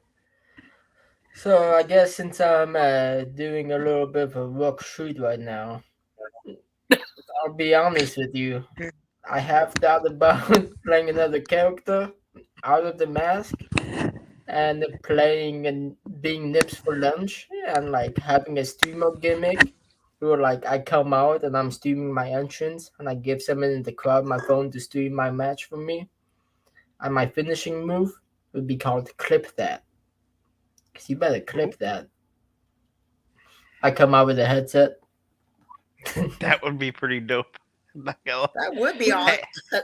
So I guess since I'm doing a little bit of a rock shoot right now, I'll be honest with you. I have thought about playing another character out of the mask and playing and being Nips for lunch and like having a streamer gimmick where like I come out and I'm streaming my entrance and I give someone in the crowd my phone to stream my match for me. And my finishing move would be called clip that. Cause you better clip that. I come out with a headset. That would be pretty dope. Not gonna lie. That would be awesome.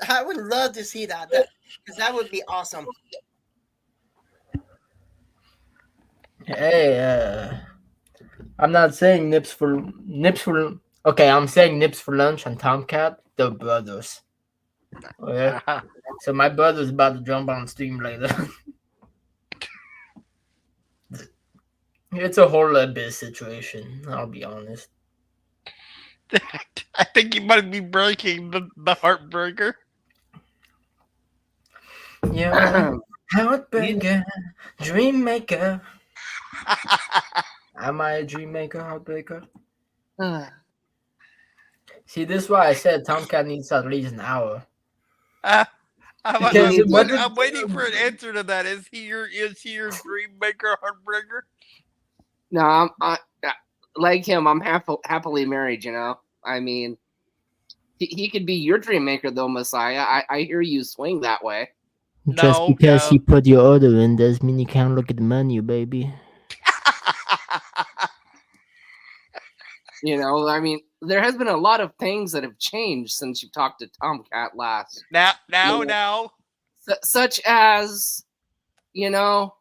I would love to see that. Because that would be awesome. Hey, I'm not saying nips for. Okay, I'm saying nips for lunch and Tomcat. They're brothers. Okay, Uh-huh. so my brother's about to jump on stream later. It's a whole bit situation. I'll be honest. I think you might be breaking the heartbreaker. Yeah, Heartbreaker, dream maker. Am I a dream maker, heartbreaker? Uh, See, this is why I said Tomcat needs at least an hour. I'm, Because what did I'm waiting for an answer to that. Is he your dream maker, heartbreaker? No, like him. I'm happily married. I mean, he could be your dream maker, though, Messiah. I hear you swing that way. just No, because no. you put your order in doesn't mean you can't look at the menu, baby. I mean, there has been a lot of things that have changed since you talked to Tomcat last. Now. Such as, the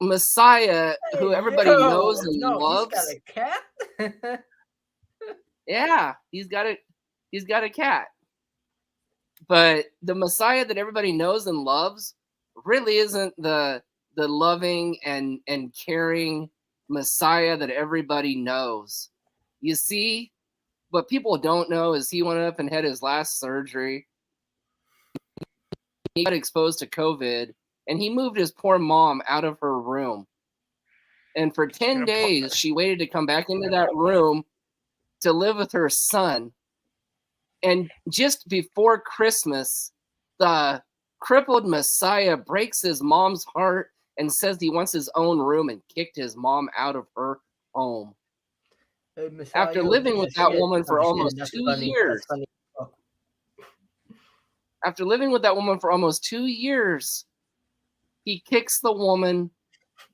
Messiah who everybody knows and loves. He's got a cat. Yeah, he's got a cat. But the Messiah that everybody knows and loves really isn't the loving and caring Messiah that everybody knows. You see, what people don't know is he went up and had his last surgery. He got exposed to COVID, and he moved his poor mom out of her room. And for 10 days, she waited to come back into that room to live with her son. And just before Christmas, the crippled Messiah breaks his mom's heart and says he wants his own room and kicked his mom out of her home. Hey, Messiah, After living with that woman for almost 2 years. After living with that woman for almost 2 years, he kicks the woman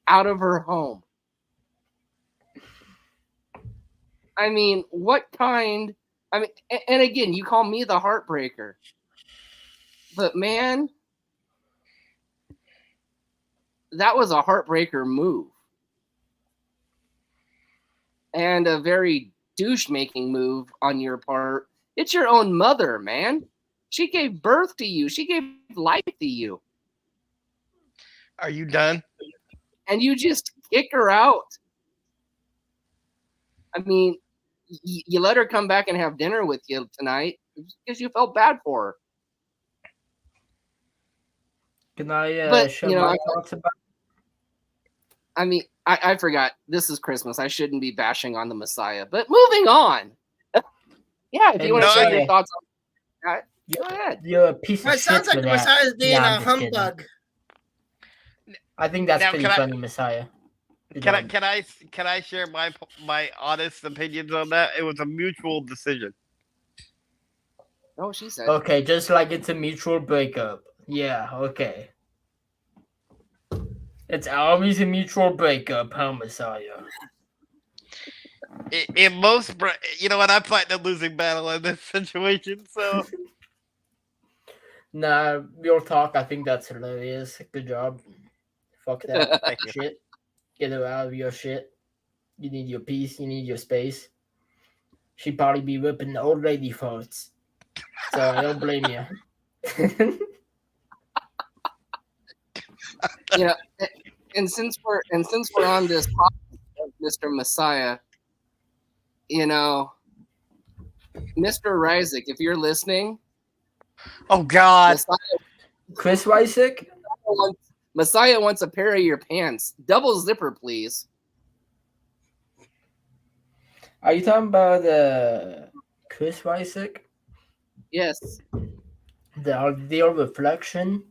out of her home. I mean, and again, you call me the heartbreaker. But man, that was a heartbreaker move. And a very douche-making move on your part. It's your own mother, man. She gave birth to you. She gave life to you. Are you done? And you just kick her out. I mean, you let her come back and have dinner with you tonight because you felt bad for her. Can I share my thoughts about it? I mean, I forgot. This is Christmas. I shouldn't be bashing on the Messiah. But moving on. Yeah, if you want to share your thoughts on that, go ahead. You're a piece of It shit. sounds like the Messiah's being a humbug. I think that's pretty funny, Messiah. Can I share my honest opinions on that? It was a mutual decision. Oh, she said. Okay, just like it's a mutual breakup. Yeah, okay. It's always a mutual breakup, huh, Messiah? In most, you know what? I'm fighting a losing battle in this situation, so. Nah, real talk. I think that's hilarious. Good job. Fuck that shit. Get her out of your shit. You need your peace. You need your space. She'd probably be ripping the old lady farts. So I don't blame you. And since we're on this topic of Mr. Messiah, Mr. Ryzik, if you're listening, oh God, Chris Wysick, Messiah wants a pair of your pants, double zipper, please. Are you talking about Chris Wysick? Yes. The reflection.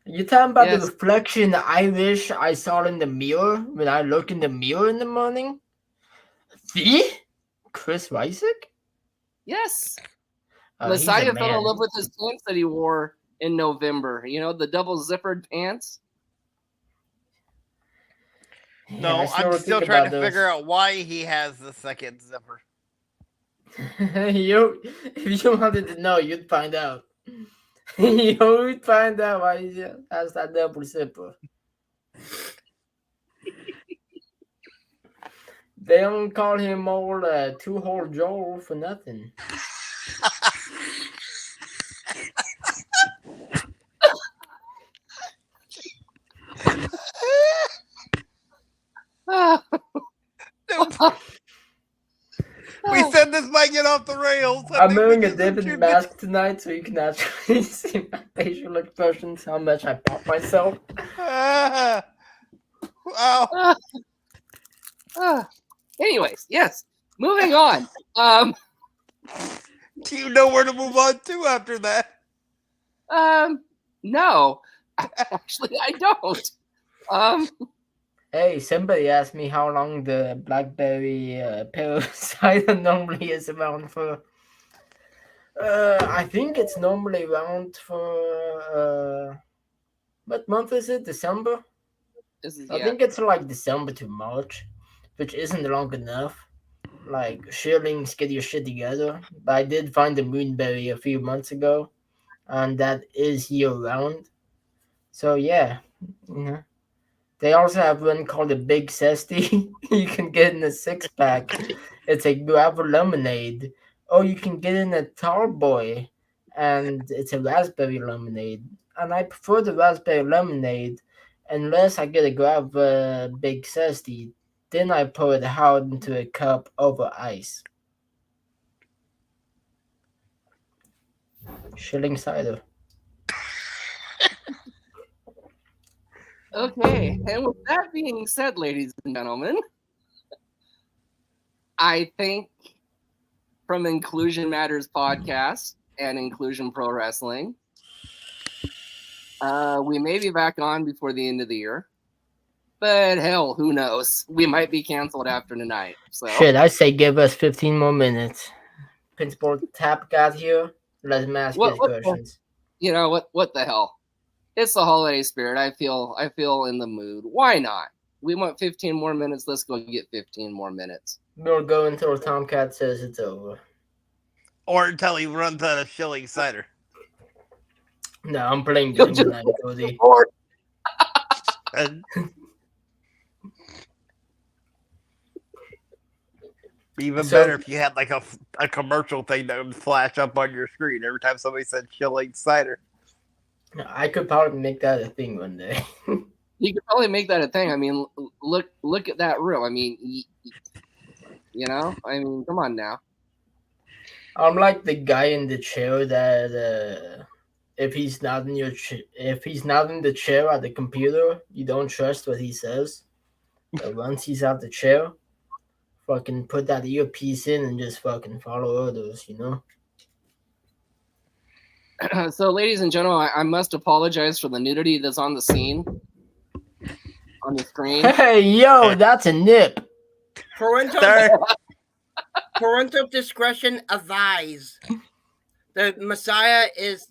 You talking about the reflection I wish I saw in the mirror when I look in the mirror in the morning? The Chris Wysick? Yes. Messiah fell in love with his pants that he wore in November. The double zippered pants. No, yeah, I'm still trying to figure out why he has the second zipper. If you wanted to know, you'd find out. You'd find out why he has that double zipper. They don't call him old two-hole Joel for nothing. We said this might get off the rails. I I'm think we wearing a get some different tidbits. mask tonight, so you can actually see my facial expressions, how much I pop myself. Ah. Wow. Anyways, yes. Moving on. Do you know where to move on to after that? No. Actually, I don't. Hey, somebody asked me how long the blackberry pill cider normally is around for. I think it's normally around for what month is it? December? This is I think it's like December to March, which isn't long enough. Like shillings, get your shit together. But I did find the moonberry a few months ago, and that is year round. So yeah, you know. They also have one called the Big Zesty. You can get in a 6 pack. It's a guava lemonade. Or you can get in a tall boy, and it's a raspberry lemonade. And I prefer the raspberry lemonade unless I get a guava Big Zesty. Then I pour it out into a cup over ice. Shilling cider. okay. And with that being said, ladies and gentlemen, I think from Inclusion Matters podcast and Inclusion Pro Wrestling, we may be back on before the end of the year. But hell, who knows? We might be canceled after tonight. So Shit, I say give us 15 more minutes. Principal Tap got here. Let him ask his questions. You know what? What the hell? It's the holiday spirit. I feel in the mood. Why not? We want 15 more minutes. Let's go get 15 more minutes. We'll go until Tomcat says it's over. Or until he runs out of shilling cider. No, I'm playing game tonight, Cody. And even better if you had like a commercial thing that would flash up on your screen every time somebody said shilling cider. I could probably make that a thing one day. You could probably make that a thing. I mean, look at that room. I mean, you know, I mean, come on now. I'm like the guy in the chair that if he's not in the chair at the computer, you don't trust what he says. But once he's out the chair, fucking put that earpiece in and just fucking follow orders, you know? So, ladies and gentlemen, I must apologize for the nudity that's on the scene, on the screen. Hey, yo, that's a nip. Parental discretion advised. The Messiah is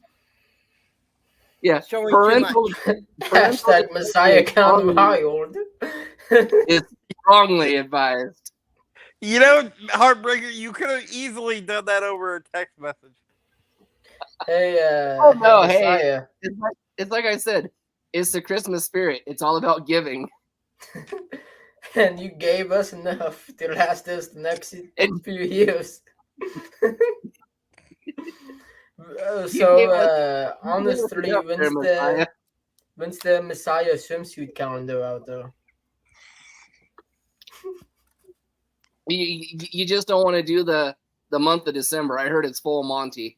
showing parental, too much. Hashtag Messiah count wild. It's strongly advised. You know, Heartbreaker, you could have easily done that over a text message. Hey, Oh no, Messiah. Hey, it's like I said, it's the Christmas spirit. It's all about giving. And you gave us enough to last us the next few years. Honestly, when's the Messiah swimsuit calendar out there? You just don't want to do the month of December. I heard it's full Monty.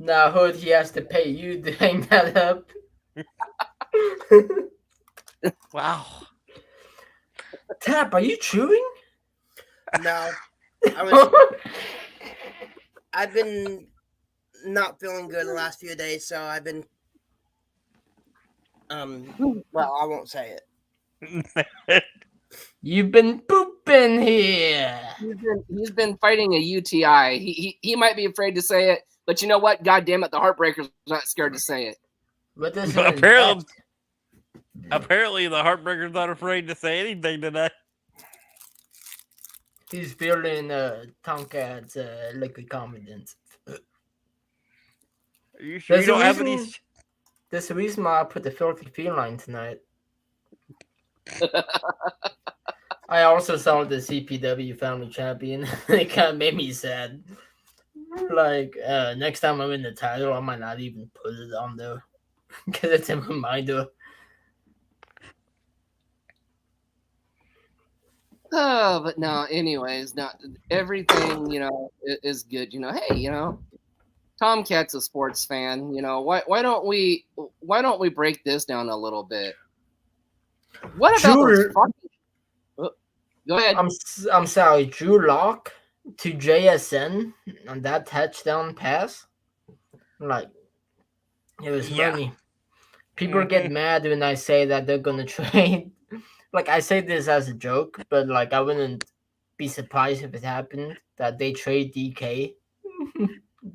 Nah, Hood, he has to pay you to hang that up. Wow. Tap, are you chewing? No. I've been not feeling good the last few days, so I've been well, I won't say it. You've been pooping here. He's been fighting a UTI. He might be afraid to say it, but you know what? God damn it, the Heartbreaker's not scared to say it. What does apparently the Heartbreaker's not afraid to say anything today. He's feeling Tomcat's liquid confidence. Are you sure you don't have any? There's a reason why I put the filthy feline tonight. I also saw the CPW Family Champion. It kind of made me sad. Like, next time I'm in the title, I might not even put it on there. Because it's a reminder. But no, anyways, no, everything, is good. Hey, Tomcat's a sports fan. Why don't we break this down a little bit? What about those Drew, fucking? Go ahead. I'm sorry, Drew Lock to JSN on that touchdown pass. Like, it was Yeah. money. People get mad when I say that they're gonna trade. Like, I say this as a joke, but like, I wouldn't be surprised if it happened that they trade DK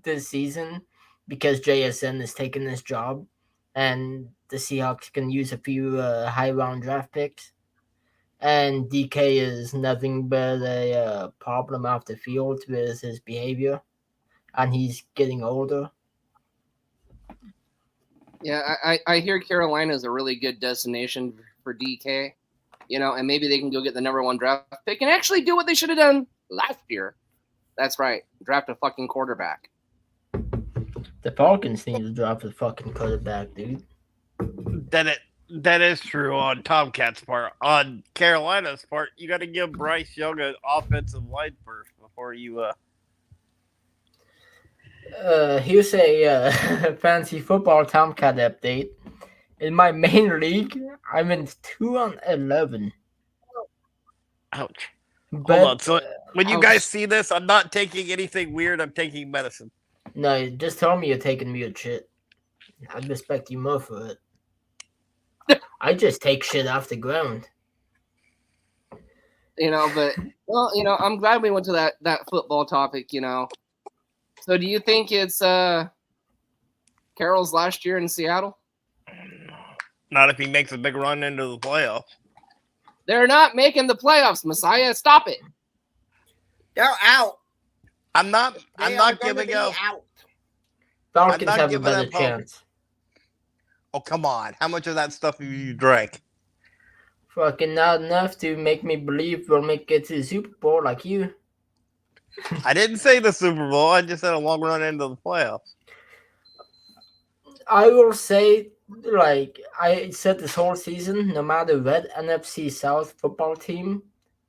this season because JSN is taking this job, and the Seahawks can use a few high round draft picks. And DK is nothing but a problem off the field with his behavior, and he's getting older. Yeah, I hear Carolina is a really good destination for DK. And maybe they can go get the number 1 draft pick and actually do what they should have done last year. That's right, draft a fucking quarterback. The Falcons need to drop the fucking quarterback, dude. That is true on Tomcat's part. On Carolina's part, you got to give Bryce Young an offensive line first before you. Here's a fancy football Tomcat update. In my main league, I'm in 2-11. Ouch. But, Hold on. So when you ouch. guys see this, I'm not taking anything weird. I'm taking medicine. No, just tell me you're taking weird shit. I'd respect you more for it. I just take shit off the ground. But I'm glad we went to that football topic. So do you think it's Carroll's last year in Seattle? Not if he makes a big run into the playoffs. They're not making the playoffs, Messiah. Stop it. They're out. I'm not They are gonna giving be up. out. Falcons not have a giving better up hope. chance. Oh, come on. How much of that stuff have you drank? Fucking not enough to make me believe we'll make it to the Super Bowl like you. I didn't say the Super Bowl. I just said a long run into the playoffs. I will say, like I said this whole season, no matter what NFC South football team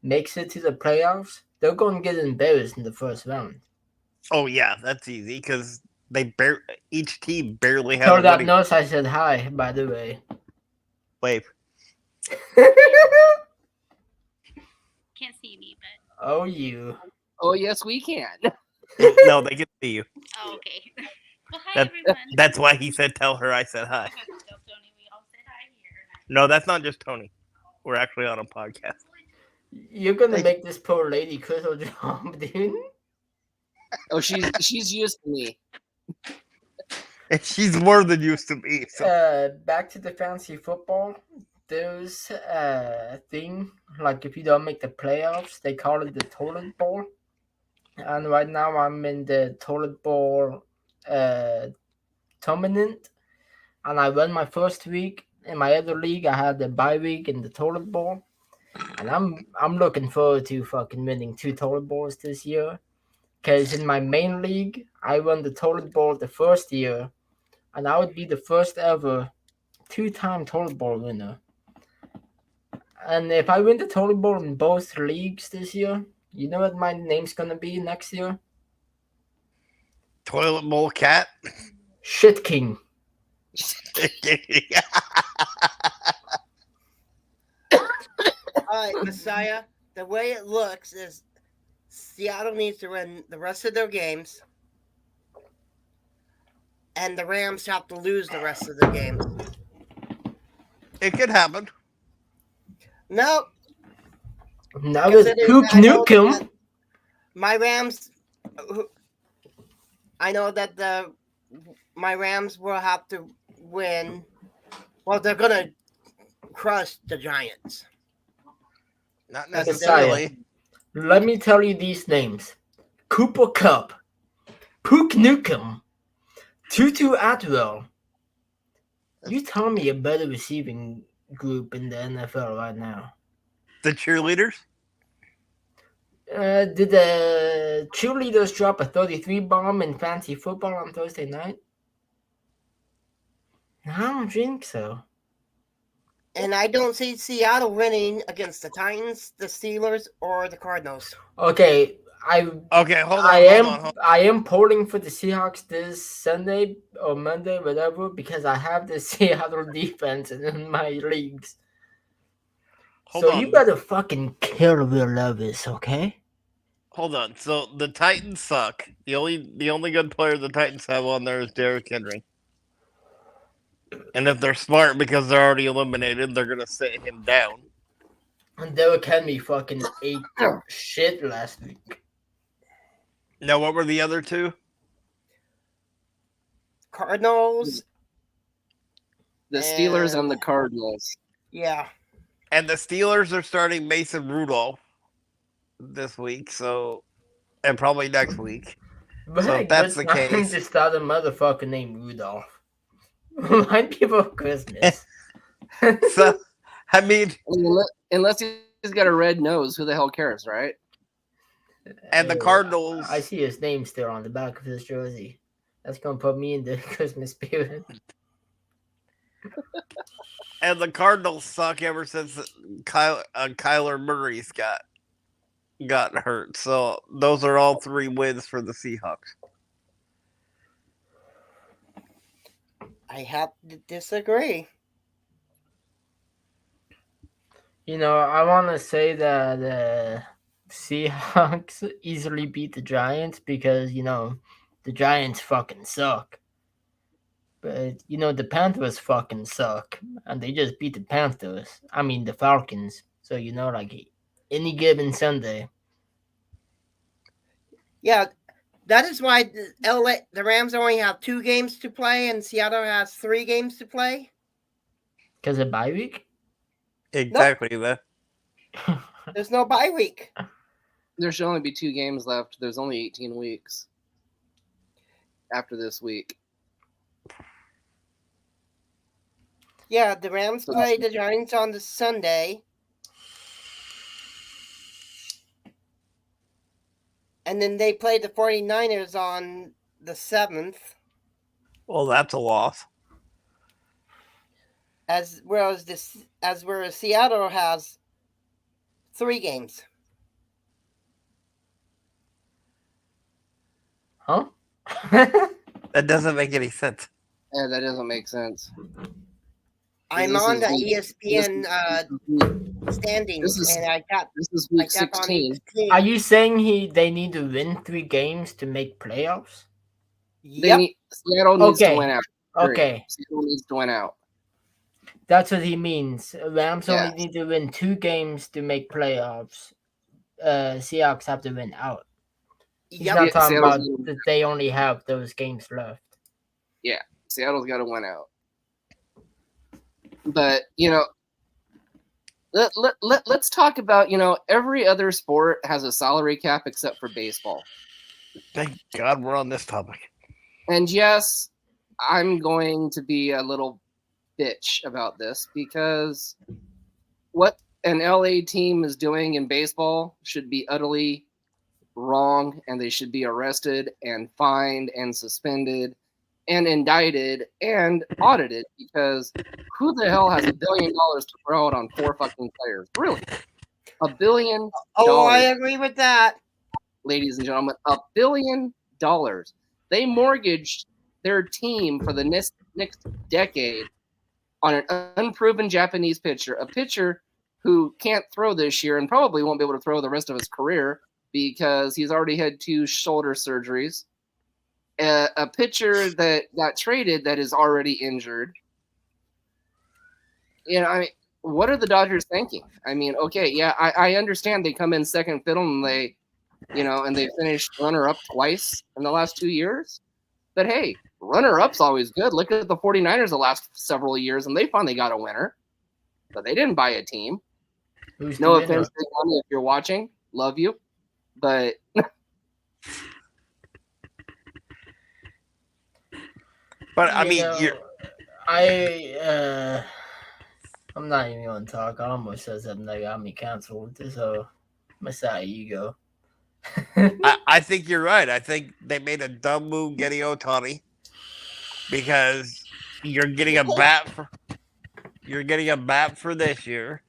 makes it to the playoffs, they're going to get embarrassed in the first round. Oh, yeah. That's easy because each team barely has Tell a that winning nurse I said hi, by the way. wave. Can't see me, but Oh, you. Oh, yes, we can. No, they can see you. oh, okay. Well, hi That- everyone. That's why he said, tell her I said hi. Tell Tony we all said hi here. No, that's not just Tony. We're actually on a podcast. You're going to Thank- make this poor lady quit her job, dude. Oh, she's used to me. And she's more than used to me. So. Back to the fantasy football. There's a thing, like if you don't make the playoffs, they call it the toilet bowl. And right now I'm in the toilet bowl tournament. And I won my first week. In my other league, I had the bye week in the toilet bowl. And I'm looking forward to fucking winning 2 toilet bowls this year. Because in my main league, I won the toilet bowl the first year. And I would be the first ever 2-time toilet bowl winner. And if I win the toilet bowl in both leagues this year, you know what my name's gonna be next year? Toilet bowl cat. Shit King. All right, Messiah. The way it looks is Seattle needs to win the rest of their games, and the Rams have to lose the rest of the games. It could happen. No, Now with Cook Nukem. My Rams. I know that my Rams will have to win. Well, they're gonna crush the Giants. Not That's necessarily. Let me tell you these names. Cooper Cup. Cook Nukem. Tutu Atwell. You tell me a better receiving group in the NFL right now. The cheerleaders? Did the cheerleaders drop a 33 bomb in fantasy football on Thursday night? I don't think so. And I don't see Seattle winning against the Titans, the Steelers, or the Cardinals. Okay, Okay, hold on, I hold am on, hold on. I am polling for the Seahawks this Sunday or Monday, whatever, because I have the Seattle defense in my leagues. Hold So on. you better fucking kill Will Levis, okay? Hold on. So the Titans suck. The only good player the Titans have on there is Derrick Henry. And if they're smart because they're already eliminated, they're gonna sit him down. And Derrick Henry fucking ate shit last week. Now, what were the other two? Cardinals. The Steelers and the And- Cardinals. Yeah. And the Steelers are starting Mason Rudolph this week, and probably next week. But So hey, if that's good the time case- to start a motherfucker named Rudolph. Remind people of Christmas. So, I mean, Unless he's got a red nose, who the hell cares, right? and the Hey, Cardinals. I see his name still on the back of his jersey. That's gonna put me in the Christmas spirit. And the Cardinals suck ever since Kyler Murray's got hurt. So those are all 3 wins for the Seahawks. I have to disagree. You know, I want to say that the Seahawks easily beat the Giants because, you know, the Giants fucking suck. But, you know, the Panthers fucking suck. And they just beat the Panthers. I mean, the Falcons. So, you know, like any given Sunday. Yeah, that is why the Rams only have 2 games to play and Seattle has 3 games to play. Because of bye week? Exactly. That. There's no bye week. There should only be 2 games left. There's only 18 weeks after this week. Yeah, the Rams play the Giants on the Sunday. And then they play the 49ers on the 7th. Well, that's a loss. Whereas Seattle has 3 games. Huh? That doesn't make any sense. Yeah, that doesn't make sense. I'm This on is the week- ESPN This standings, is- and I got is week I got on 16. ESPN. Are you saying they need to win 3 games to make playoffs? Yep. Seattle needs to Okay. win out. Period. Okay, Seattle needs to win out. that's what he means. Rams only Yes. need to win 2 games to make playoffs. Seahawks have to win out. He's Yep. not Yeah, talking Seattle's about gonna- that they only have those games left. Seattle's got to win out. But, let's talk about, every other sport has a salary cap except for baseball. Thank God we're on this topic. And yes, I'm going to be a little bitch about this because what an LA team is doing in baseball should be utterly wrong, and they should be arrested and fined and suspended and indicted and audited, because who the hell has $1 billion to throw out on 4 fucking players? Really? $1 billion, Oh, I agree with that. ladies and gentlemen, $1 billion. They mortgaged their team for the next decade on an unproven Japanese pitcher, a pitcher who can't throw this year and probably won't be able to throw the rest of his career because he's already had 2 shoulder surgeries. A pitcher that got traded that is already injured. What are the Dodgers thinking? Okay, yeah, I understand they come in second fiddle and they finished runner-up twice in the last 2 years. But hey, runner-up's always good. Look at the 49ers the last several years, and they finally got a winner. But they didn't buy a team. Who's No the winner? offense, Big Money, if you're watching, love you. But But I You mean, know, I'm not even gonna talk. I almost said something that got me canceled. So, Messiah, you go. I think you're right. I think they made a dumb move getting Otani because you're getting a bat You're getting a bat for this year,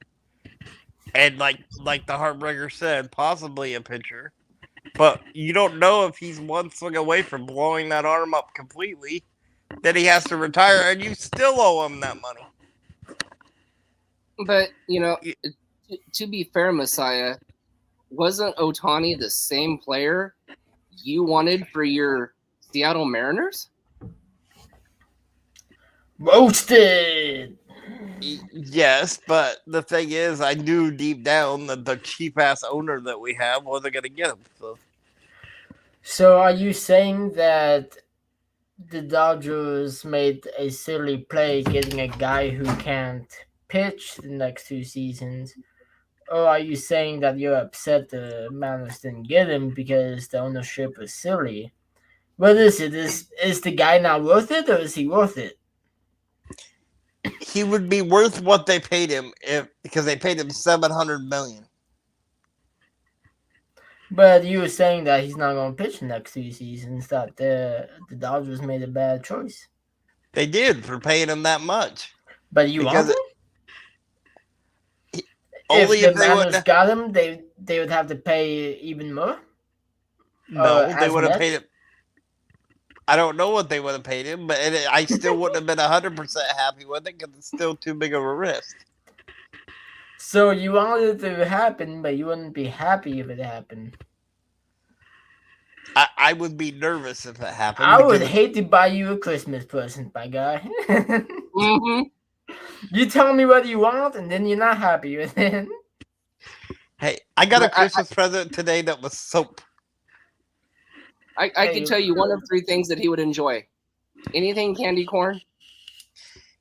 and like the Heartbreaker said, possibly a pitcher. But you don't know if he's one swing away from blowing that arm up completely. Then he has to retire, and you still owe him that money. But to be fair, Messiah, wasn't Ohtani the same player you wanted for your Seattle Mariners? Roasted. Yes, but the thing is, I knew deep down that the cheap ass owner that we have wasn't gonna get him. So are you saying that the Dodgers made a silly play getting a guy who can't pitch the next 2 seasons? Or are you saying that you're upset the Mariners didn't get him because the ownership was silly? What is it? Is the guy not worth it, or is he worth it? He would be worth what they paid him because they paid him $700 million. But you were saying that he's not going to pitch the next 2 seasons. That the Dodgers made a bad choice. They did for paying him that much. But you want him? Only if the they Mariners would. got him, they would have to pay even more. No, they would have net? paid him. I don't know what they would have paid him, but I still wouldn't have been 100% happy with it because it's still too big of a risk. So you wanted it to happen, but you wouldn't be happy if it happened. I would be nervous if it happened. I would hate to buy you a Christmas present, my guy. Mm-hmm. You tell me what you want, and then you're not happy with it. Hey, I got a Christmas present today that was soap. I can tell you one of three things that he would enjoy. Anything candy corn,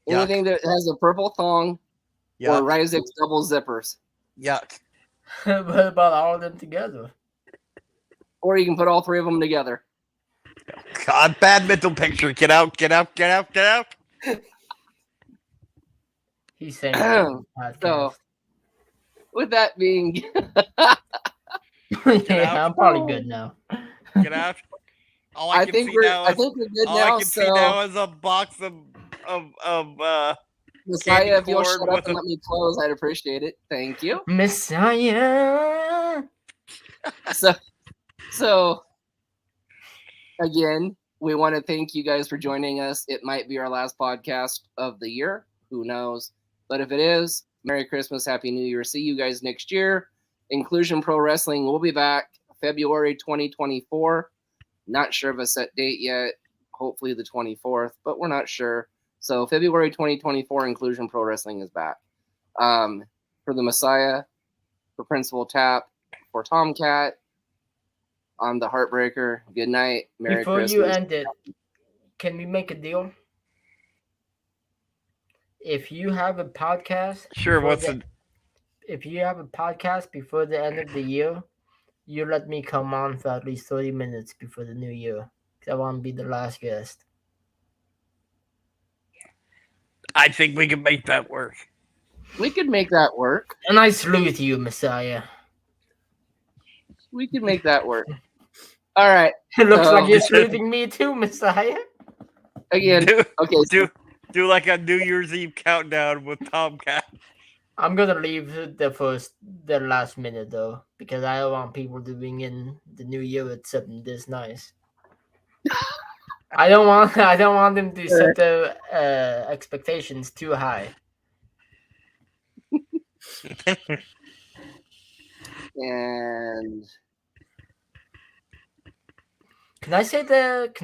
anything that has a purple thong, or Ryzix double zippers. Yuck. What about all of them together? Or you can put all three of them together. God, bad mental picture. Get out, get out, get out, get out. He's saying so, with that being... yeah, I'm probably good now. Get out. All I think we're good now. All I can see now is a box of Messiah, if you'll shut up and let me close, I'd appreciate it. Thank you. Messiah. So again, we want to thank you guys for joining us. It might be our last podcast of the year. Who knows? But if it is, Merry Christmas, Happy New Year. See you guys next year. Inclusion Pro Wrestling will be back February 2024. Not sure of a set date yet. Hopefully the 24th, but we're not sure. So February 2024, Inclusion Pro Wrestling is back. For the Messiah, for Principal Tap, for Tomcat, I'm the Heartbreaker. Good night. Merry Christmas. Before you end it, can we make a deal? If you have a podcast, if you have a podcast before the end of the year, you let me come on for at least 30 minutes before the new year. Because I want to be the last guest. I think we can make that work. We could make that work. And I salute you, Messiah. We could make that work. All right. It looks like you're saluting me too, Messiah. Again, do like a New Year's Eve countdown with Tomcat. I'm gonna leave the last minute though, because I don't want people to ring in the new year with something this nice. I don't want them to set their expectations too high. And can I say